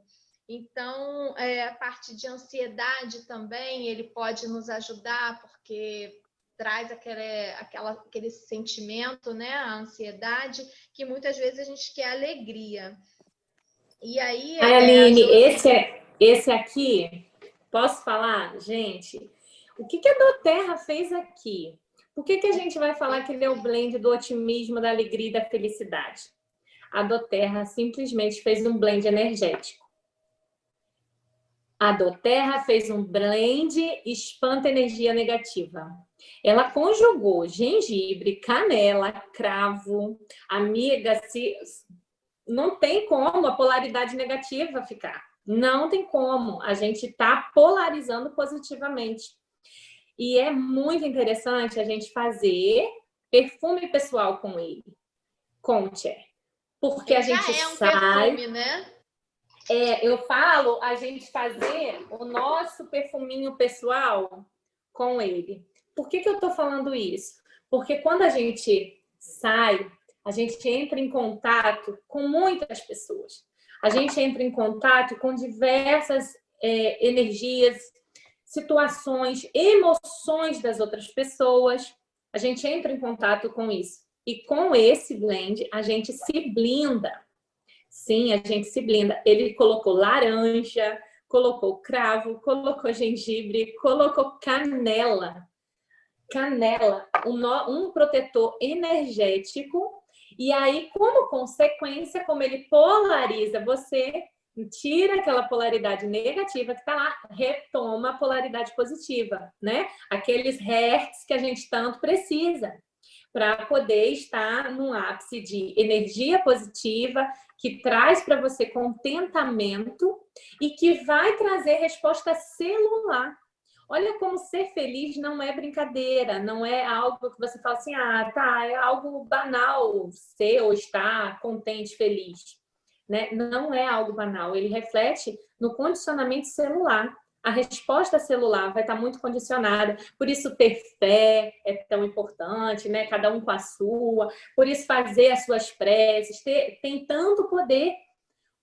Então, a parte de ansiedade também, ele pode nos ajudar, porque traz aquele sentimento, né? A ansiedade, que muitas vezes a gente quer alegria. E aí... Aline, esse aqui, posso falar? Gente, o que a doTERRA fez aqui? Por que a gente vai falar que ele é o blend do otimismo, da alegria e da felicidade? A doTERRA simplesmente fez um blend energético. A doTERRA fez um blend espanta energia negativa. Ela conjugou gengibre, canela, cravo, amiga, não tem como a polaridade negativa ficar. Não tem como. A gente está polarizando positivamente. E é muito interessante a gente fazer perfume pessoal com ele, com o Cher. Porque a gente sai... perfume, né? Eu falo a gente fazer o nosso perfuminho pessoal com ele. Por que eu estou falando isso? Porque quando a gente sai, a gente entra em contato com muitas pessoas. A gente entra em contato com diversas energias, situações, emoções das outras pessoas. A gente entra em contato com isso. E com esse blend, a gente se blinda. Sim, a gente se blinda. Ele colocou laranja, colocou cravo, colocou gengibre, colocou canela. Canela, um protetor energético. E aí, como consequência, como ele polariza você, tira aquela polaridade negativa que está lá, retoma a polaridade positiva, né? Aqueles hertz que a gente tanto precisa para poder estar num ápice de energia positiva, que traz para você contentamento e que vai trazer resposta celular. Olha como ser feliz não é brincadeira, não é algo que você fala assim, ah, tá, é algo banal ser ou estar contente, feliz. Né? Não é algo banal, ele reflete no condicionamento celular. A resposta celular vai estar muito condicionada, por isso ter fé é tão importante, né? Cada um com a sua, por isso fazer as suas preces, tem tanto poder,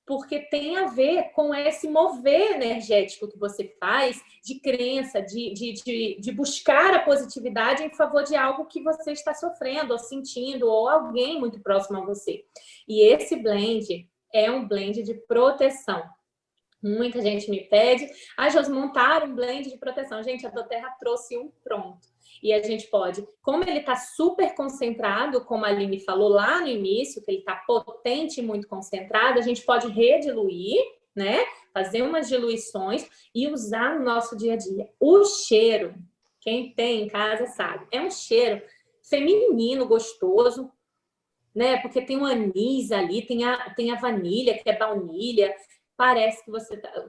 porque tem a ver com esse mover energético que você faz, de crença, de buscar a positividade em favor de algo que você está sofrendo, ou sentindo, ou alguém muito próximo a você. E esse blend é um blend de proteção. Muita gente me pede, Josi, montar um blend de proteção. Gente, a doTERRA trouxe um pronto. E a gente pode, como ele está super concentrado, como a Aline falou lá no início, que ele está potente e muito concentrado, a gente pode rediluir, né? Fazer umas diluições e usar no nosso dia a dia. O cheiro, quem tem em casa sabe, é um cheiro feminino, gostoso, né? Porque tem o anis ali, tem a vanilha, que é baunilha. Parece que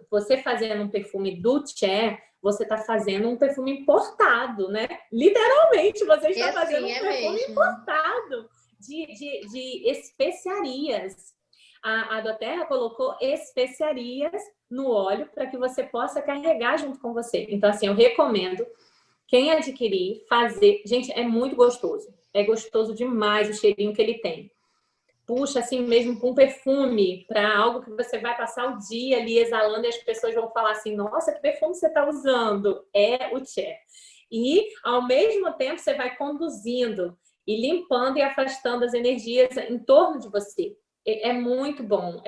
você fazendo um perfume do Tchê, você está fazendo um perfume importado, né? Literalmente, você está fazendo um perfume mesmo. Importado de especiarias. A doTERRA colocou especiarias no óleo para que você possa carregar junto com você. Então, assim, eu recomendo quem adquirir, fazer. Gente, é muito gostoso. É gostoso demais o cheirinho que ele tem. Puxa assim mesmo com um perfume para algo que você vai passar o dia ali exalando e as pessoas vão falar assim, nossa, que perfume você está usando? É o Tchê. E, ao mesmo tempo, você vai conduzindo e limpando e afastando as energias em torno de você. É muito bom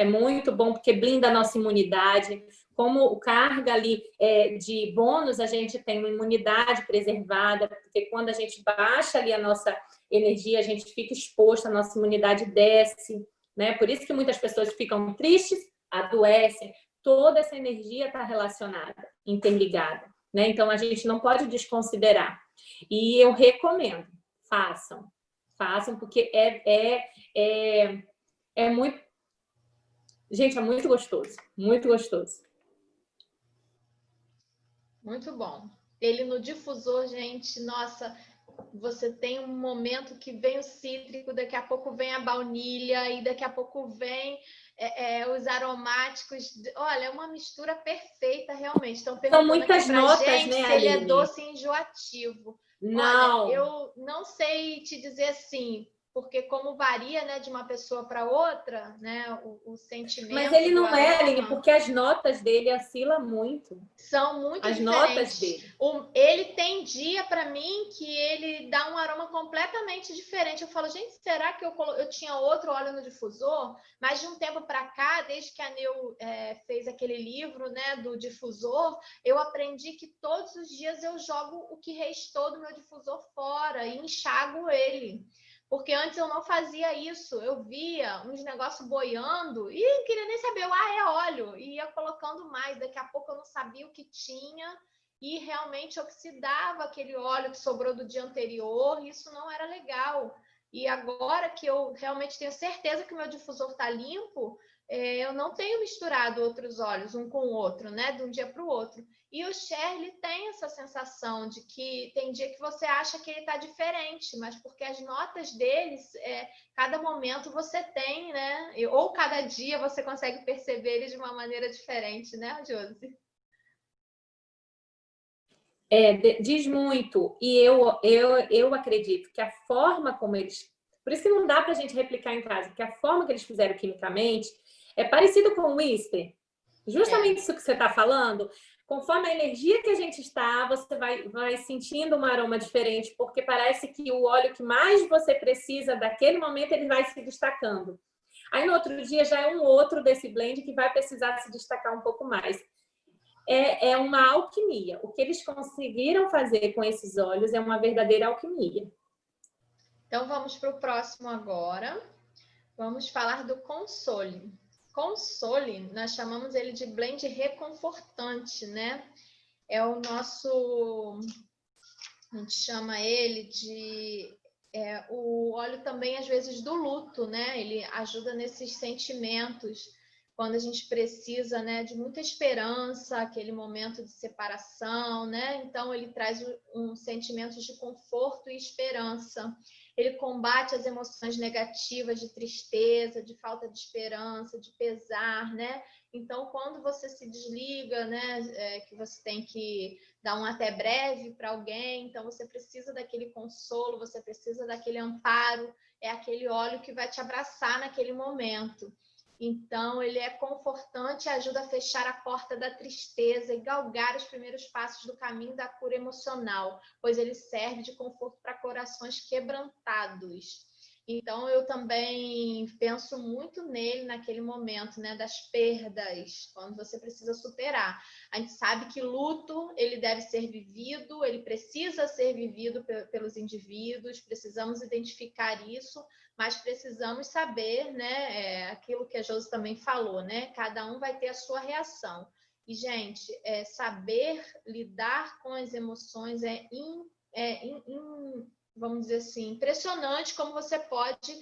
porque blinda a nossa imunidade. Como carga ali de bônus, a gente tem uma imunidade preservada, porque quando a gente baixa ali a nossa energia, a gente fica exposto, a nossa imunidade desce, né? Por isso que muitas pessoas ficam tristes, adoecem. Toda essa energia está relacionada, interligada, né? Então, a gente não pode desconsiderar. E eu recomendo, façam, porque é muito... Gente, é muito gostoso, muito gostoso. Muito bom. Ele no difusor, gente, nossa, você tem um momento que vem o cítrico, daqui a pouco vem a baunilha e daqui a pouco vem os aromáticos. Olha, é uma mistura perfeita, realmente. Estão perguntando São muitas aqui pra notas, gente, né, se ele é Aline? doce e enjoativo. Não. Olha, eu não sei te dizer assim, porque como varia, né, de uma pessoa para outra, né, o sentimento. Mas ele não é, Aline, porque as notas dele oscilam muito. São muito as diferentes. Notas dele. Ele tem dia para mim que ele dá um aroma completamente diferente. Eu falo, gente, será que eu tinha outro óleo no difusor? Mas de um tempo para cá, desde que a Neu fez aquele livro, né, do difusor, eu aprendi que todos os dias eu jogo o que restou do meu difusor fora e enxago ele. Porque antes eu não fazia isso, eu via uns negócios boiando e não queria nem saber, é óleo, e ia colocando mais, daqui a pouco eu não sabia o que tinha e realmente oxidava aquele óleo que sobrou do dia anterior, e isso não era legal. E agora que eu realmente tenho certeza que o meu difusor está limpo, eu não tenho misturado outros óleos um com o outro, né, de um dia para o outro. E o Shirley tem essa sensação de que tem dia que você acha que ele está diferente, mas porque as notas deles, cada momento você tem, né? Ou cada dia você consegue perceber eles de uma maneira diferente, né, Josi? Diz muito. E eu acredito que a forma como eles... Por isso que não dá para a gente replicar em casa, porque a forma que eles fizeram quimicamente é parecido com o Whisper. Justamente isso que você está falando. Conforme a energia que a gente está, você vai sentindo um aroma diferente, porque parece que o óleo que mais você precisa daquele momento, ele vai se destacando. Aí, no outro dia, já é um outro desse blend que vai precisar se destacar um pouco mais. É uma alquimia. O que eles conseguiram fazer com esses óleos é uma verdadeira alquimia. Então, vamos para o próximo agora. Vamos falar do Console. Console, nós chamamos ele de blend reconfortante, né? É o nosso, a gente chama ele de o óleo também, às vezes, do luto, né? Ele ajuda nesses sentimentos, quando a gente precisa, né, de muita esperança, aquele momento de separação, né? Então, ele traz um sentimento de conforto e esperança. Ele combate as emoções negativas de tristeza, de falta de esperança, de pesar, né? Então, quando você se desliga, né, que você tem que dar um até breve para alguém, então você precisa daquele consolo, você precisa daquele amparo, é aquele óleo que vai te abraçar naquele momento. Então, ele é confortante e ajuda a fechar a porta da tristeza e galgar os primeiros passos do caminho da cura emocional, pois ele serve de conforto para corações quebrantados. Então, eu também penso muito nele naquele momento, né, das perdas, quando você precisa superar. A gente sabe que luto, ele deve ser vivido, ele precisa ser vivido pelos indivíduos, precisamos identificar isso, mas precisamos saber, né, aquilo que a Josi também falou, né, cada um vai ter a sua reação. E, gente, saber lidar com as emoções vamos dizer assim, impressionante como você pode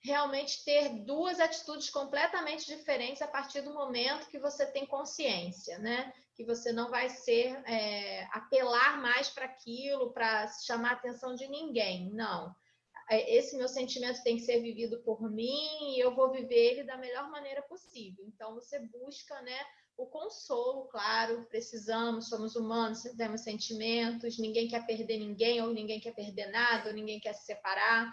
realmente ter duas atitudes completamente diferentes a partir do momento que você tem consciência, né? Que você não vai apelar mais para aquilo, para chamar a atenção de ninguém, não. Esse meu sentimento tem que ser vivido por mim e eu vou viver ele da melhor maneira possível. Então, você busca, né, o consolo, claro, precisamos, somos humanos, temos sentimentos, ninguém quer perder ninguém, ou ninguém quer perder nada, ou ninguém quer se separar,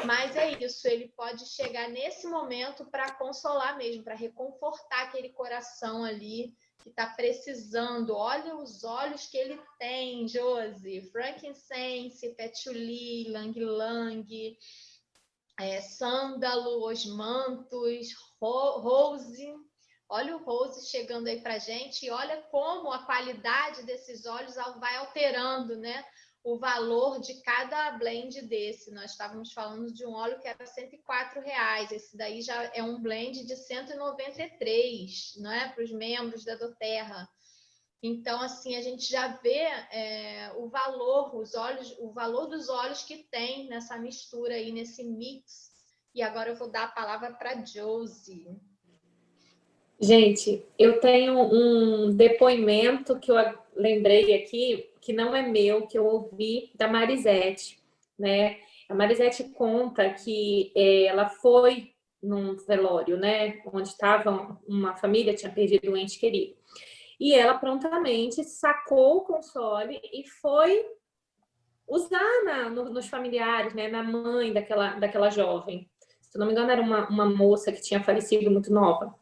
mas é isso, ele pode chegar nesse momento para consolar mesmo, para reconfortar aquele coração ali que está precisando. Olha os olhos que ele tem, Josi, frankincense, patchouli, ylang-ylang, sândalo, osmanthus, rose. Olha o rose chegando aí para a gente e olha como a qualidade desses óleos vai alterando, né, o valor de cada blend desse. Nós estávamos falando de um óleo que era R$104, esse daí já é um blend de 193, não é? Para os membros da doTERRA. Então, assim, a gente já vê o valor, o valor dos óleos que tem nessa mistura aí, nesse mix. E agora eu vou dar a palavra para a Josi. Gente, eu tenho um depoimento que eu lembrei aqui, que não é meu, que eu ouvi da Marisete, né? A Marisete conta que ela foi num velório, né? Onde estava uma família, tinha perdido um ente querido. E ela prontamente sacou o console e foi usar nos familiares, né? Na mãe daquela jovem. Se não me engano, era uma moça que tinha falecido muito nova.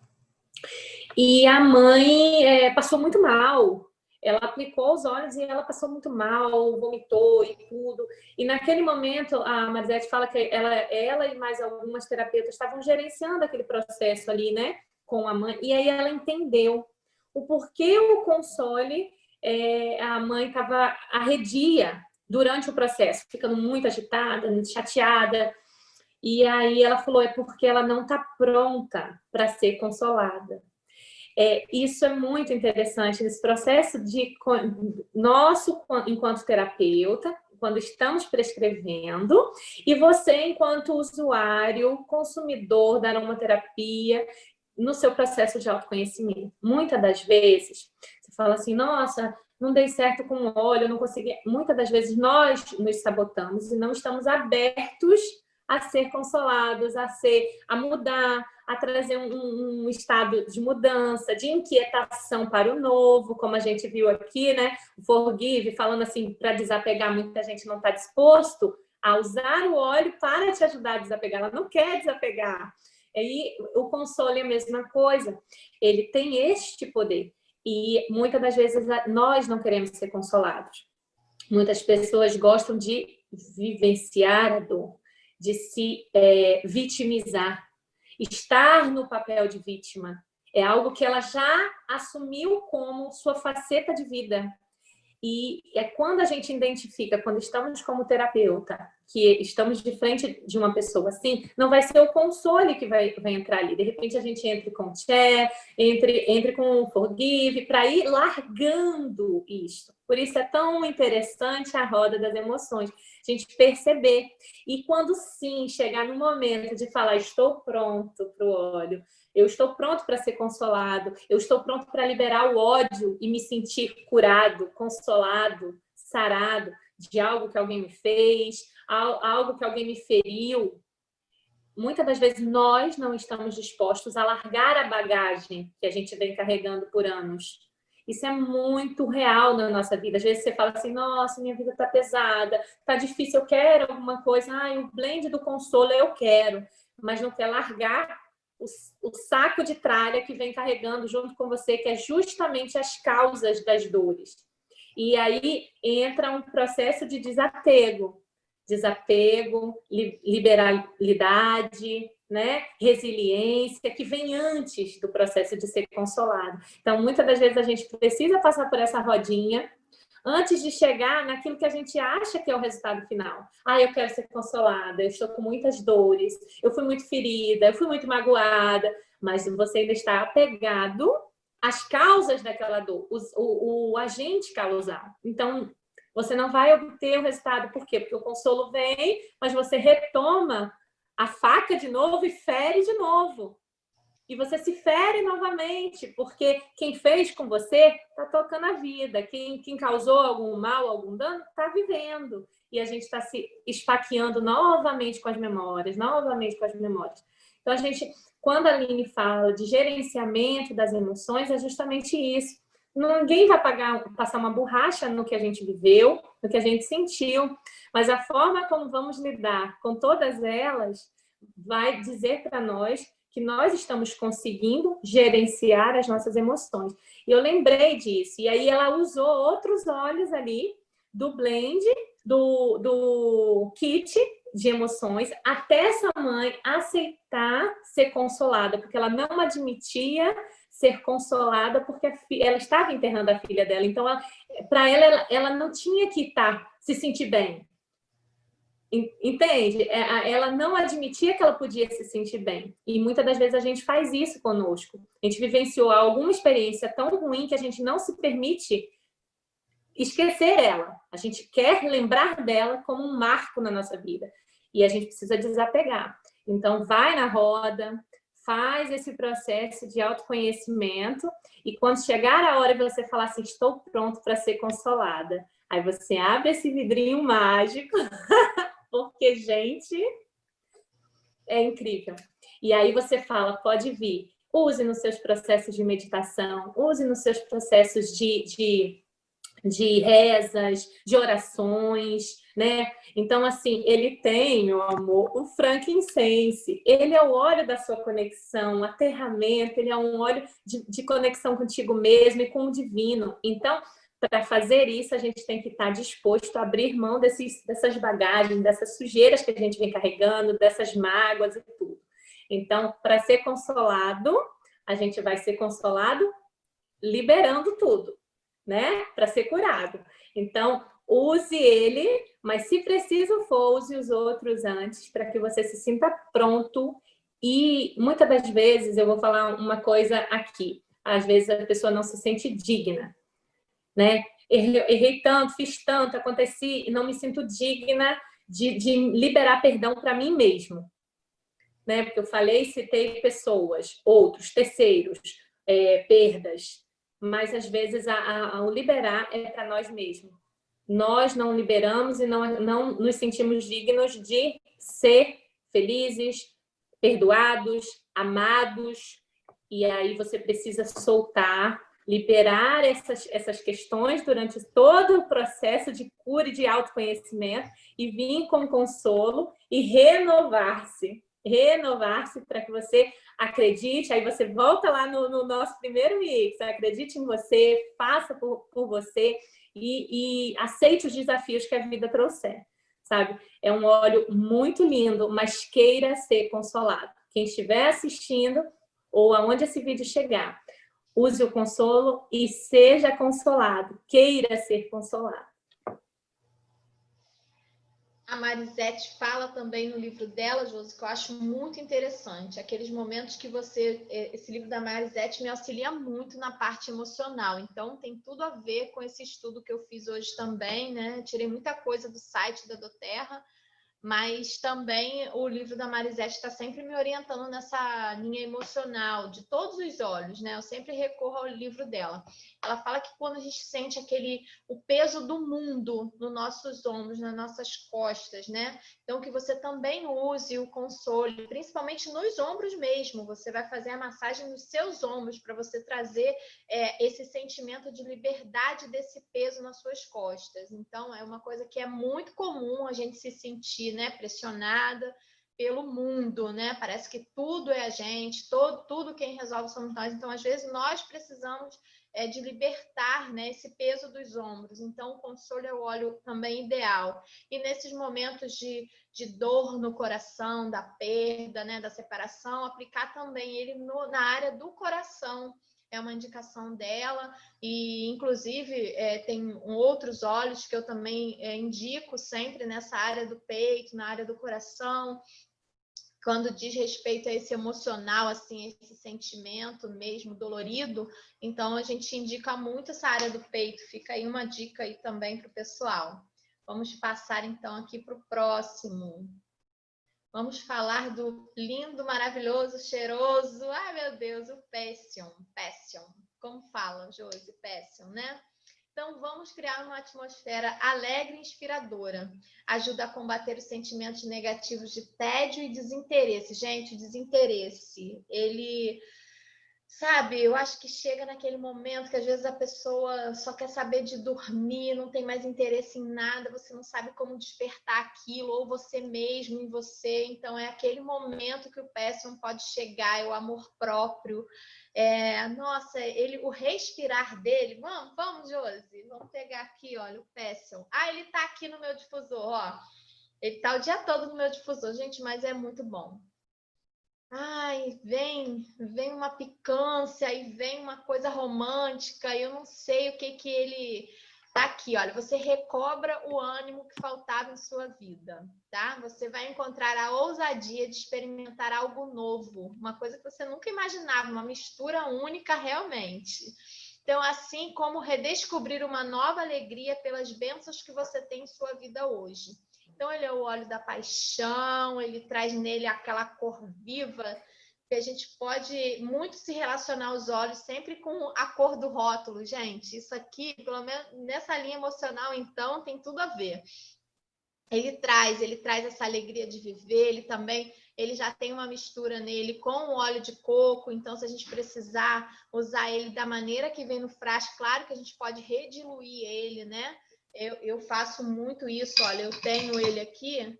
E a mãe passou muito mal. Ela aplicou os óleos e ela passou muito mal, vomitou e tudo. E naquele momento, a Marisete fala que ela e mais algumas terapeutas estavam gerenciando aquele processo ali, né, com a mãe. E aí ela entendeu o porquê o console, a mãe estava arredia durante o processo, ficando muito agitada, muito chateada. E aí ela falou, é porque ela não está pronta para ser consolada. Isso é muito interessante nesse processo de nosso, enquanto terapeuta, quando estamos prescrevendo, e você, enquanto usuário, consumidor da aromaterapia, no seu processo de autoconhecimento. Muitas das vezes, você fala assim, nossa, não dei certo com o óleo, eu não consegui. Muitas das vezes nós nos sabotamos e não estamos abertos a ser consolados, a mudar, a trazer um estado de mudança, de inquietação para o novo, como a gente viu aqui, né? O Forgive falando assim, para desapegar, muita gente não está disposto a usar o óleo para te ajudar a desapegar, ela não quer desapegar. E o console é a mesma coisa, ele tem este poder. E muitas das vezes nós não queremos ser consolados. Muitas pessoas gostam de vivenciar a dor, de se vitimizar. Estar no papel de vítima é algo que ela já assumiu como sua faceta de vida. E é quando a gente identifica, quando estamos como terapeuta, que estamos de frente de uma pessoa assim, não vai ser o console que vai entrar ali. De repente, a gente entre com o share, entre com o forgive, para ir largando isso. Por isso é tão interessante a roda das emoções, a gente perceber. E quando sim, chegar no momento de falar, estou pronto para o ódio, eu estou pronto para ser consolado, eu estou pronto para liberar o ódio e me sentir curado, consolado, sarado de algo que alguém me fez, algo que alguém me feriu. Muitas das vezes nós não estamos dispostos a largar a bagagem que a gente vem carregando por anos. Isso é muito real na nossa vida. Às vezes você fala assim, nossa, minha vida está pesada, está difícil, eu quero alguma coisa. O blend do consolo eu quero, mas não quer largar o saco de tralha que vem carregando junto com você, que é justamente as causas das dores. E aí entra um processo de desapego, liberalidade, né? Resiliência, que vem antes do processo de ser consolado. Então, muitas das vezes a gente precisa passar por essa rodinha antes de chegar naquilo que a gente acha que é o resultado final. Eu quero ser consolada, eu estou com muitas dores, eu fui muito ferida, eu fui muito magoada, mas você ainda está apegado às causas daquela dor, o agente causal. Então, você não vai obter o resultado. Por quê? Porque o consolo vem, mas você retoma a faca de novo e fere de novo. E você se fere novamente, porque quem fez com você está tocando a vida. Quem causou algum mal, algum dano, está vivendo. E a gente está se esfaqueando novamente com as memórias, Então, quando a Aline fala de gerenciamento das emoções, é justamente isso. Ninguém vai passar uma borracha no que a gente viveu, no que a gente sentiu, mas a forma como vamos lidar com todas elas vai dizer para nós que nós estamos conseguindo gerenciar as nossas emoções. E eu lembrei disso. E aí ela usou outros olhos ali do blend, do kit de emoções, até essa mãe aceitar ser consolada, porque ela não admitia ser consolada porque ela estava enterrando a filha dela. Então, para ela não tinha que se sentir bem. Entende? Ela não admitia que ela podia se sentir bem. E muitas das vezes a gente faz isso conosco. A gente vivenciou alguma experiência tão ruim que a gente não se permite esquecer ela. A gente quer lembrar dela como um marco na nossa vida. E a gente precisa desapegar. Então, vai na roda, faz esse processo de autoconhecimento e quando chegar a hora de você falar assim, estou pronto para ser consolada, aí você abre esse vidrinho mágico, porque, gente, é incrível. E aí você fala, pode vir, use nos seus processos de meditação, use nos seus processos de rezas, de orações, né? Então, assim, ele tem, meu amor, o frankincense. Ele é o óleo da sua conexão, aterramento, ele é um óleo de conexão contigo mesmo e com o divino. Então, para fazer isso, a gente tem que estar disposto a abrir mão dessas bagagens, dessas sujeiras que a gente vem carregando, dessas mágoas e tudo. Então, para ser consolado, a gente vai ser consolado liberando tudo, né? Para ser curado. Então, use ele, mas se preciso for, use os outros antes, para que você se sinta pronto. E muitas das vezes, eu vou falar uma coisa aqui, às vezes a pessoa não se sente digna, né? Errei tanto, fiz tanto, aconteci e não me sinto digna de liberar perdão para mim mesmo, né? Porque eu falei, citei pessoas, outros, terceiros, perdas, mas às vezes o liberar é para nós mesmos. Nós não liberamos e não nos sentimos dignos de ser felizes, perdoados, amados, e aí você precisa soltar, liberar essas questões durante todo o processo de cura e de autoconhecimento e vir com consolo e renovar-se para que você acredite. Aí você volta lá no nosso primeiro mix, acredite em você, faça por você e aceite os desafios que a vida trouxer, sabe? É um óleo muito lindo, mas queira ser consolado. Quem estiver assistindo ou aonde esse vídeo chegar, use o consolo e seja consolado. Queira ser consolado. A Marisete fala também no livro dela, Josi, que eu acho muito interessante. Aqueles momentos que esse livro da Marisete me auxilia muito na parte emocional. Então, tem tudo a ver com esse estudo que eu fiz hoje também, né? Tirei muita coisa do site da Doterra, mas também o livro da Marisete está sempre me orientando nessa linha emocional, de todos os olhos, né? Eu sempre recorro ao livro dela. Ela fala que quando a gente sente o peso do mundo nos nossos ombros, nas nossas costas, né? Então, que você também use o console, principalmente nos ombros mesmo. Você vai fazer a massagem nos seus ombros para você trazer esse sentimento de liberdade desse peso nas suas costas. Então, é uma coisa que é muito comum a gente se sentir, né, pressionada pelo mundo, né? Parece que tudo é a gente, tudo quem resolve somos nós. Então, às vezes, nós precisamos de libertar, né, esse peso dos ombros. Então, o consolo é o óleo também ideal. E nesses momentos de dor no coração, da perda, né, da separação, aplicar também ele na área do coração. É uma indicação dela, e inclusive tem outros óleos que eu também indico sempre nessa área do peito, na área do coração, quando diz respeito a esse emocional, assim, esse sentimento mesmo dolorido. Então a gente indica muito essa área do peito. Fica aí uma dica aí também para o pessoal. Vamos passar então aqui para o próximo. Vamos falar do lindo, maravilhoso, cheiroso, ai meu Deus, o Passion. Como fala, Josi? Passion, né? Então, vamos criar uma atmosfera alegre e inspiradora. Ajuda a combater os sentimentos negativos de tédio e desinteresse. Gente, o desinteresse, ele... Sabe, eu acho que chega naquele momento que às vezes a pessoa só quer saber de dormir, não tem mais interesse em nada, você não sabe como despertar aquilo, ou você mesmo em você. Então, é aquele momento que o Passion pode chegar, é o amor próprio. Nossa, o respirar dele... Vamos, Josi, vamos pegar aqui, olha, o Passion. Ah, ele tá aqui no meu difusor, ó. Ele tá o dia todo no meu difusor, gente, mas é muito bom. Ai, vem uma picância e vem uma coisa romântica, eu não sei o que ele... Tá aqui, olha, você recobra o ânimo que faltava em sua vida, tá? Você vai encontrar a ousadia de experimentar algo novo, uma coisa que você nunca imaginava, uma mistura única realmente. Então, assim como redescobrir uma nova alegria pelas bênçãos que você tem em sua vida hoje. Então, ele é o óleo da paixão, ele traz nele aquela cor viva, que a gente pode muito se relacionar aos olhos sempre com a cor do rótulo, gente. Isso aqui, pelo menos nessa linha emocional, então, tem tudo a ver. Ele traz essa alegria de viver, ele já tem uma mistura nele com o óleo de coco, então se a gente precisar usar ele da maneira que vem no frasco, claro que a gente pode rediluir ele, né? Eu faço muito isso, olha, eu tenho ele aqui,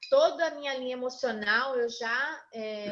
toda a minha linha emocional eu já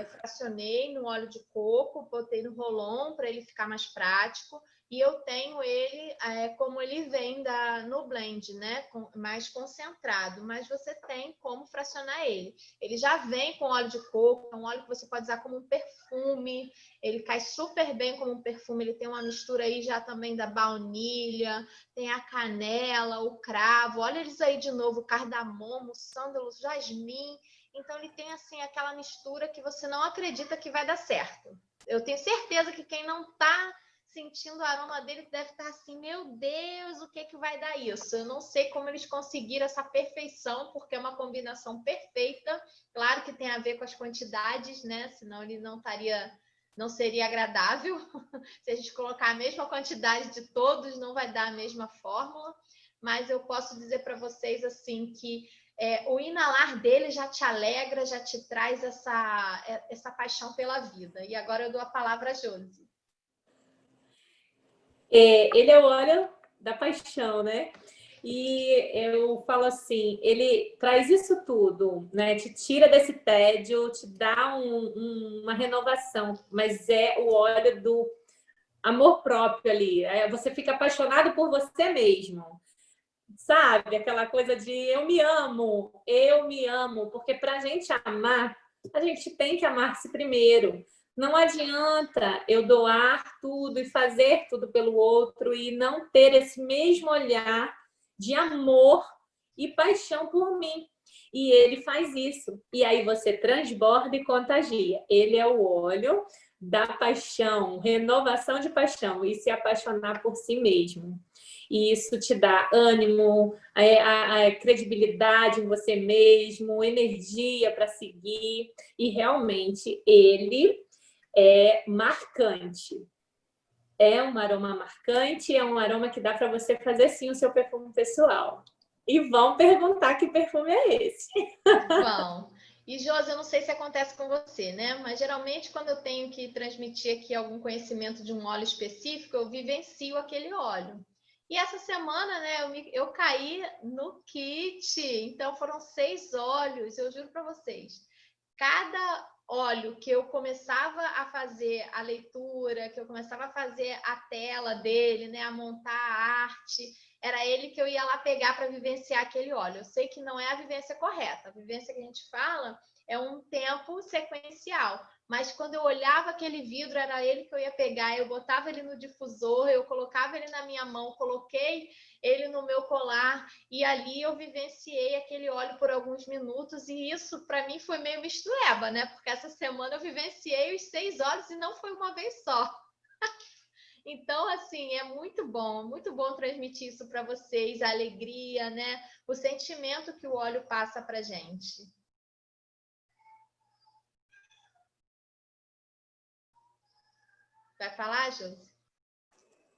fracionei no óleo de coco, botei no Rolon para ele ficar mais prático, e eu tenho ele como ele vem no blend, né? Mais concentrado, mas você tem como fracionar ele. Ele já vem com óleo de coco, é um óleo que você pode usar como um perfume, ele cai super bem como um perfume, ele tem uma mistura aí já também da baunilha, tem a canela, o cravo, olha eles aí de novo, cardamomo, sândalo, jasmim. Então ele tem assim aquela mistura que você não acredita que vai dar certo. Eu tenho certeza que quem não está sentindo o aroma dele deve estar assim, meu Deus, o que vai dar isso? Eu não sei como eles conseguiram essa perfeição, porque é uma combinação perfeita. Claro que tem a ver com as quantidades, né? Senão ele não seria agradável. Se a gente colocar a mesma quantidade de todos, não vai dar a mesma fórmula. Mas eu posso dizer para vocês assim que o inalar dele já te alegra, já te traz essa paixão pela vida. E agora eu dou a palavra a Josi. Ele é o óleo da paixão, né? E eu falo assim, ele traz isso tudo, né? Te tira desse tédio, te dá uma renovação, mas é o óleo do amor próprio ali. Você fica apaixonado por você mesmo, sabe? Aquela coisa de eu me amo, porque para a gente amar, a gente tem que amar-se primeiro. Não adianta eu doar tudo e fazer tudo pelo outro e não ter esse mesmo olhar de amor e paixão por mim. E ele faz isso. E aí você transborda e contagia. Ele é o óleo da paixão, renovação de paixão e se apaixonar por si mesmo. E isso te dá ânimo, a credibilidade em você mesmo, energia para seguir. E realmente ele é marcante. É um aroma marcante, é um aroma que dá para você fazer sim o seu perfume pessoal. E vão perguntar que perfume é esse. Bom, e Josi, eu não sei se acontece com você, né? Mas geralmente quando eu tenho que transmitir aqui algum conhecimento de um óleo específico, eu vivencio aquele óleo. E essa semana, né, eu caí no kit. Então foram 6 óleos, eu juro para vocês. Cada óleo que eu começava a fazer a leitura, que eu começava a fazer a tela dele, né, a montar a arte, era ele que eu ia lá pegar para vivenciar aquele óleo. Eu sei que não é a vivência correta. A vivência que a gente fala é um tempo sequencial. Mas quando eu olhava aquele vidro, era ele que eu ia pegar. Eu botava ele no difusor, eu colocava ele na minha mão, coloquei ele no meu colar e ali eu vivenciei aquele óleo por alguns minutos. E isso, para mim, foi meio mistureba, né? Porque essa semana eu vivenciei os 6 óleos e não foi uma vez só. Então, assim, é muito bom transmitir isso para vocês, a alegria, né? O sentimento que o óleo passa para a gente. Vai falar, Josi?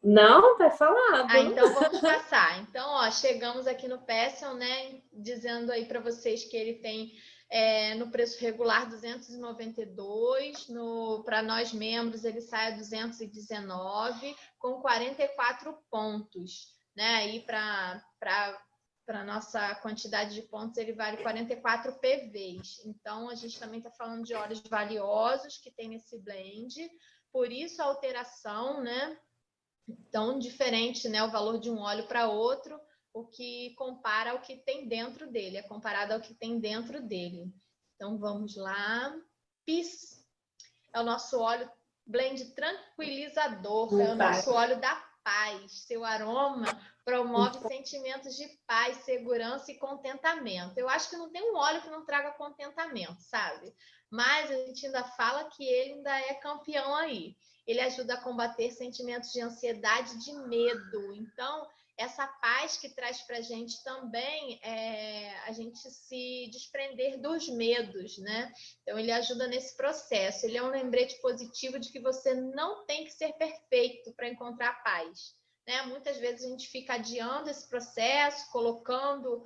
Não, tá falado. Então vamos passar. Então, ó, chegamos aqui no Passion, né? Dizendo aí para vocês que ele tem no preço regular 292, para nós membros ele sai a 219, com 44 pontos, né? E para a nossa quantidade de pontos, ele vale 44 PVs. Então, a gente também está falando de óleos valiosos que tem nesse blend, por isso a alteração, né? Tão diferente, né? O valor de um óleo para outro, o que compara ao que tem dentro dele, é comparado ao que tem dentro dele. Então, vamos lá. Peace é o nosso óleo blend tranquilizador, é o nosso óleo da paz. Seu aroma promove sentimentos de paz, segurança e contentamento. Eu acho que não tem um óleo que não traga contentamento, sabe? Mas a gente ainda fala que ele ainda é campeão aí. Ele ajuda a combater sentimentos de ansiedade e de medo. Então, essa paz que traz para a gente também a gente se desprender dos medos, né? Então, ele ajuda nesse processo. Ele é um lembrete positivo de que você não tem que ser perfeito para encontrar paz, né? Muitas vezes a gente fica adiando esse processo, colocando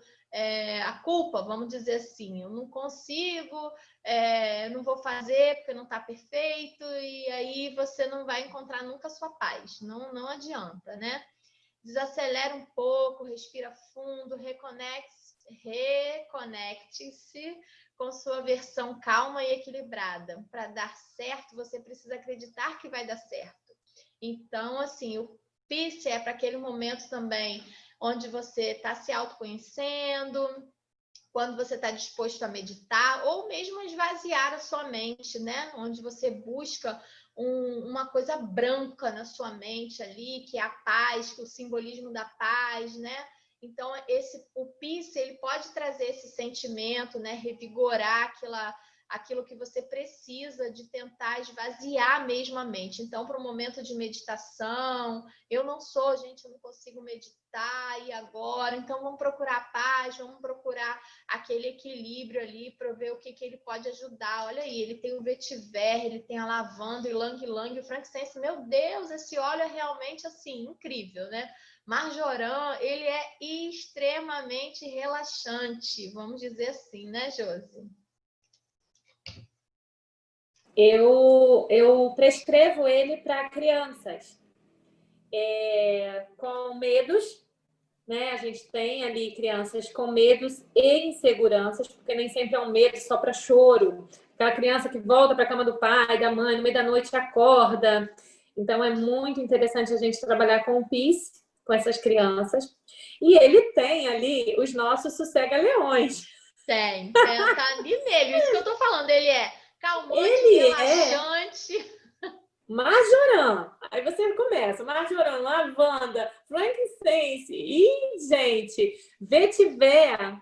a culpa, vamos dizer assim, eu não consigo, não vou fazer porque não está perfeito, e aí você não vai encontrar nunca a sua paz, não adianta, né? Desacelera um pouco, respira fundo, reconecte-se com sua versão calma e equilibrada. Para dar certo, você precisa acreditar que vai dar certo. Então, assim, o Peace é para aquele momento também onde você está se autoconhecendo, quando você está disposto a meditar, ou mesmo a esvaziar a sua mente, né? Onde você busca uma coisa branca na sua mente ali, que é a paz, que é o simbolismo da paz, né? Então, o Peace, ele pode trazer esse sentimento, né? Revigorar aquilo que você precisa de tentar esvaziar mesmo a mente. Então, para um momento de meditação, eu não consigo meditar, e agora? Então, vamos procurar a paz, vamos procurar aquele equilíbrio ali para ver o que ele pode ajudar. Olha aí, ele tem o vetiver, ele tem a lavanda, o ylang-ylang, o frankincense. Meu Deus, esse óleo é realmente, assim, incrível, né? Marjoram, ele é extremamente relaxante, vamos dizer assim, né, Josi? Eu prescrevo ele para crianças com medos, né? A gente tem ali crianças com medos e inseguranças, porque nem sempre é um medo só para choro. Aquela criança que volta para a cama do pai, da mãe, no meio da noite acorda. Então, é muito interessante a gente trabalhar com o Peace, com essas crianças. E ele tem ali os nossos sossega-leões. Tem, tá ali nele. Isso que eu tô falando, ele é calmante, relaxante. Marjoram. Aí você começa. Marjoram, lavanda, frankincense. E, gente, vetiver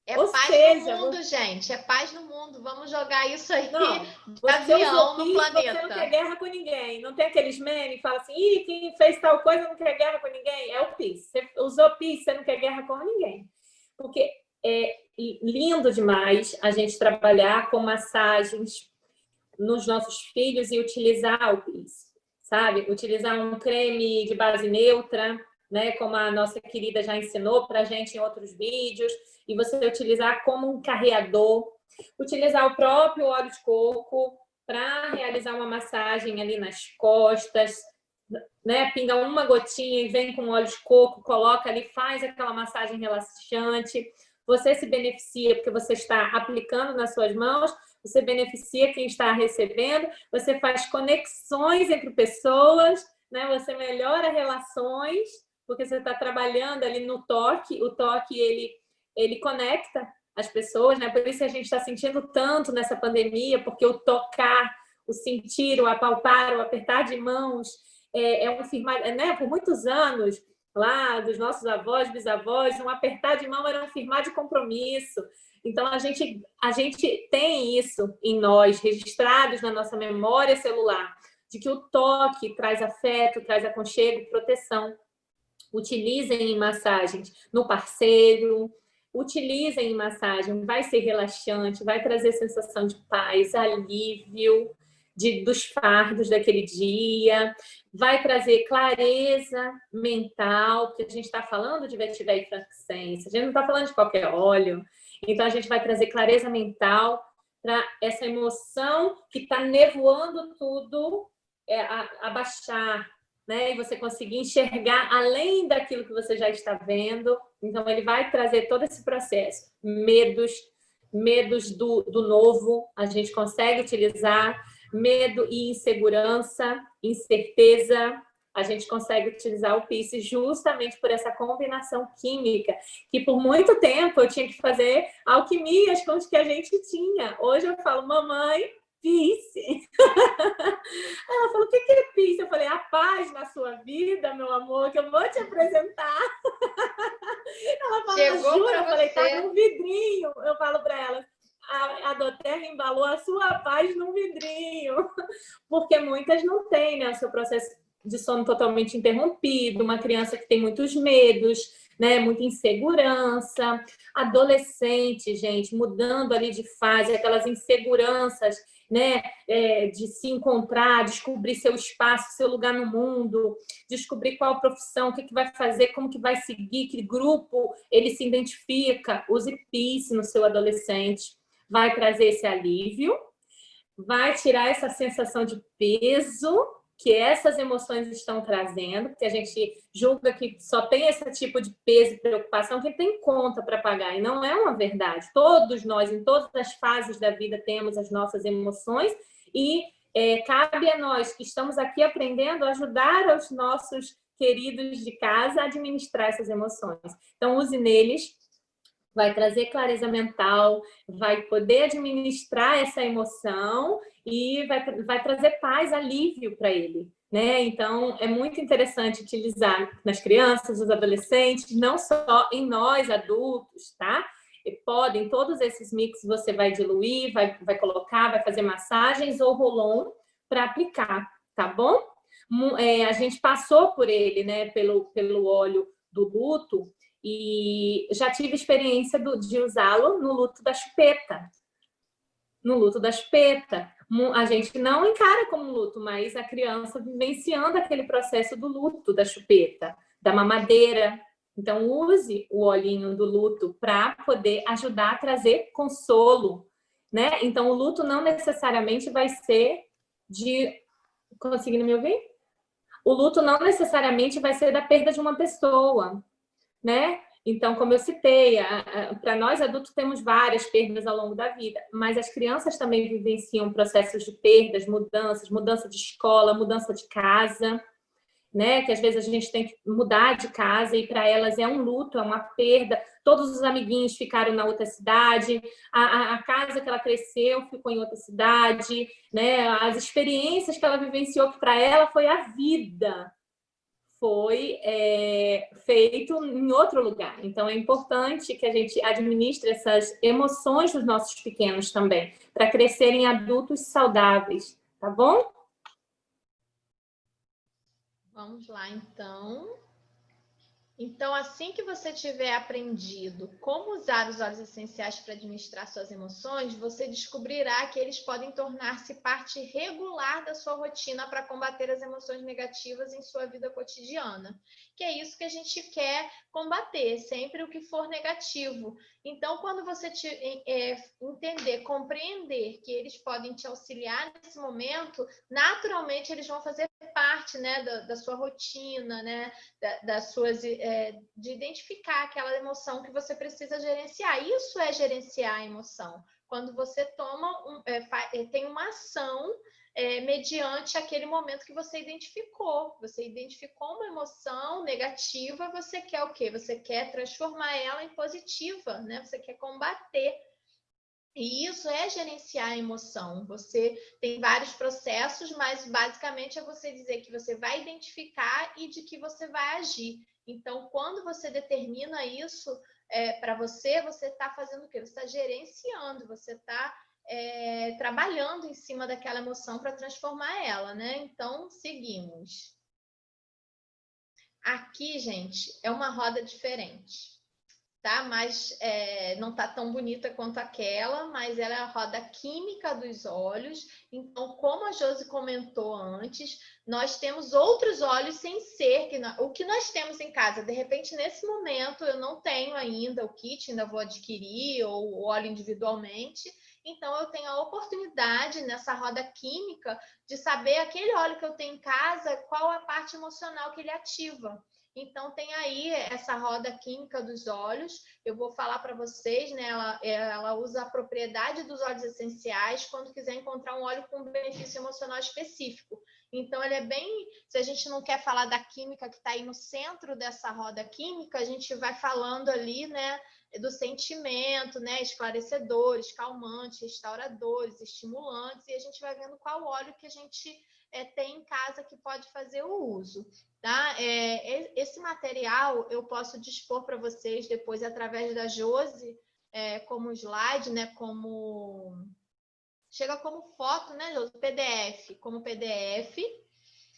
É Ou paz seja, no mundo, gente. É paz no mundo. Vamos jogar isso aí não, de você avião usou no peace, você não quer planeta. guerra com ninguém. Não tem aqueles memes que falam assim, ih, quem fez tal coisa não quer guerra com ninguém. É o peace. Você usou peace, você não quer guerra com ninguém. Porque é lindo demais a gente trabalhar com massagens nos nossos filhos e utilizar o peace, sabe? Utilizar um creme de base neutra, né? Como a nossa querida já ensinou para a gente em outros vídeos, e você utilizar como um carreador, utilizar o próprio óleo de coco para realizar uma massagem ali nas costas, né? Pinga uma gotinha e vem com óleo de coco, coloca ali, faz aquela massagem relaxante. Você se beneficia porque você está aplicando nas suas mãos, você beneficia quem está recebendo, você faz conexões entre pessoas, né? Você melhora relações, porque você está trabalhando ali no toque. O toque, ele conecta as pessoas, né? Por isso a gente está sentindo tanto nessa pandemia, porque o tocar, o sentir, o apalpar, o apertar de mãos, um firmar, né? Por muitos anos, lá dos nossos avós, bisavós, um apertar de mão era um firmar de compromisso. Então, a gente tem isso em nós, registrados na nossa memória celular, de que o toque traz afeto, traz aconchego, proteção. Utilizem em massagens no parceiro, utilizem em massagem, vai ser relaxante, vai trazer sensação de paz, alívio dos fardos daquele dia, vai trazer clareza mental, porque a gente está falando de vetiver e frankincense, a gente não está falando de qualquer óleo, então a gente vai trazer clareza mental para essa emoção que está nevoando tudo abaixar, né? E você conseguir enxergar além daquilo que você já está vendo. Então, ele vai trazer todo esse processo. Medos do novo, a gente consegue utilizar. Medo e insegurança, incerteza, a gente consegue utilizar o Peace justamente por essa combinação química, que por muito tempo eu tinha que fazer alquimias com os que a gente tinha. Hoje eu falo, mamãe, Peace. Ela falou, o que é Peace? Eu falei, a paz na sua vida, meu amor, que eu vou te apresentar. Ela falou, Chegou jura? para Eu falei, tá você. num vidrinho. Eu falo para ela, a Doterra embalou a sua paz num vidrinho. Porque muitas não têm, né? O seu processo de sono totalmente interrompido, uma criança que tem muitos medos, né? Muita insegurança, adolescente, gente, mudando ali de fase, aquelas inseguranças, né? De se encontrar, descobrir seu espaço, seu lugar no mundo, descobrir qual profissão, o que vai fazer, como que vai seguir, que grupo ele se identifica. Use Peace no seu adolescente, vai trazer esse alívio, vai tirar essa sensação de peso que essas emoções estão trazendo, porque a gente julga que só tem esse tipo de peso e preocupação quem tem conta para pagar, e não é uma verdade. Todos nós, em todas as fases da vida, temos as nossas emoções, e cabe a nós, que estamos aqui aprendendo, ajudar os nossos queridos de casa a administrar essas emoções. Então, use neles, vai trazer clareza mental, vai poder administrar essa emoção e vai trazer paz, alívio para ele, né? Então, é muito interessante utilizar nas crianças, nos adolescentes, não só em nós, adultos, tá? E podem, todos esses mix você vai diluir, vai colocar, vai fazer massagens ou roll-on para aplicar, tá bom? A gente passou por ele, né? Pelo óleo do luto, e já tive experiência de usá-lo no luto da chupeta. No luto da chupeta. A gente não encara como luto, mas a criança vivenciando aquele processo do luto da chupeta, da mamadeira. Então, use o olhinho do luto para poder ajudar a trazer consolo, né? Então, o luto não necessariamente vai ser de... Conseguindo me ouvir? O luto não necessariamente vai ser da perda de uma pessoa, né? Então, como eu citei, para nós adultos temos várias perdas ao longo da vida, mas as crianças também vivenciam processos de perdas, mudança de escola, mudança de casa, né? Que às vezes a gente tem que mudar de casa e para elas é um luto, é uma perda. Todos os amiguinhos ficaram na outra cidade, a casa que ela cresceu ficou em outra cidade, né? As experiências que ela vivenciou, que para ela foi a vida. foi feito em outro lugar. Então, é importante que a gente administre essas emoções dos nossos pequenos também, para crescerem adultos saudáveis, tá bom? Vamos lá, então. Então, assim que você tiver aprendido como usar os óleos essenciais para administrar suas emoções, você descobrirá que eles podem tornar-se parte regular da sua rotina para combater as emoções negativas em sua vida cotidiana. Que é isso que a gente quer combater, sempre o que for negativo. Então, quando você entender, compreender que eles podem te auxiliar nesse momento, naturalmente eles vão fazer parte, né, da sua rotina, né, das suas, de identificar aquela emoção que você precisa gerenciar. Isso é gerenciar a emoção. Quando você toma tem uma ação mediante aquele momento que você identificou. Você identificou uma emoção negativa, você quer o quê? Você quer transformar ela em positiva, né? Você quer combater. E isso é gerenciar a emoção. Você tem vários processos, mas basicamente é você dizer que você vai identificar e de que você vai agir. Então, quando você determina isso para você, você está fazendo o quê? Você está gerenciando, você está trabalhando em cima daquela emoção para transformar ela, né? Então, seguimos. Aqui, gente, é uma roda diferente. Tá? Mas não tá tão bonita quanto aquela, mas ela é a roda química dos óleos. Então, como a Josi comentou antes, nós temos outros óleos sem ser o que nós temos em casa. De repente, nesse momento, eu não tenho ainda o kit, ainda vou adquirir, ou o óleo individualmente. Então, eu tenho a oportunidade, nessa roda química, de saber aquele óleo que eu tenho em casa, qual a parte emocional que ele ativa. Então, tem aí essa roda química dos óleos. Eu vou falar para vocês, né? Ela usa a propriedade dos óleos essenciais quando quiser encontrar um óleo com benefício emocional específico. Então, ele é bem... Se a gente não quer falar da química que está aí no centro dessa roda química, a gente vai falando ali, né? Do sentimento, né? Esclarecedores, calmantes, restauradores, estimulantes. E a gente vai vendo qual óleo que a gente tem em casa que pode fazer o uso. Tá? Esse material eu posso dispor para vocês depois através da Josi, como slide, né? Chega como foto, né, Josi? Como PDF,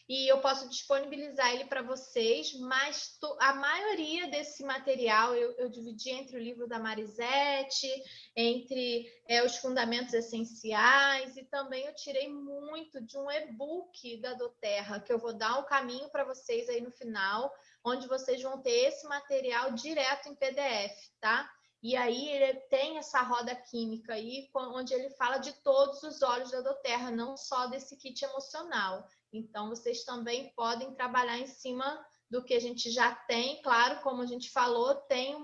e eu posso disponibilizar ele para vocês, mas a maioria desse material eu dividi entre o livro da Marisete, entre os fundamentos essenciais, e também eu tirei muito de um e-book da doTERRA, que eu vou dar um caminho para vocês aí no final, onde vocês vão ter esse material direto em PDF, tá? E aí ele tem essa roda química aí, onde ele fala de todos os óleos da doTERRA, não só desse kit emocional. Então, vocês também podem trabalhar em cima do que a gente já tem. Claro, como a gente falou, tem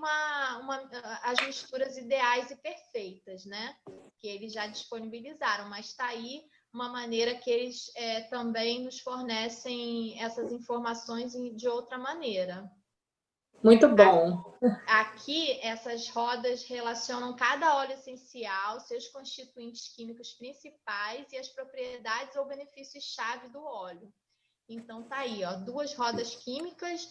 as misturas ideais e perfeitas, né? Que eles já disponibilizaram, mas está aí uma maneira que eles também nos fornecem essas informações de outra maneira. Muito bom. Aqui, essas rodas relacionam cada óleo essencial, seus constituintes químicos principais e as propriedades ou benefícios-chave do óleo. Então, tá aí, ó, 2 rodas químicas,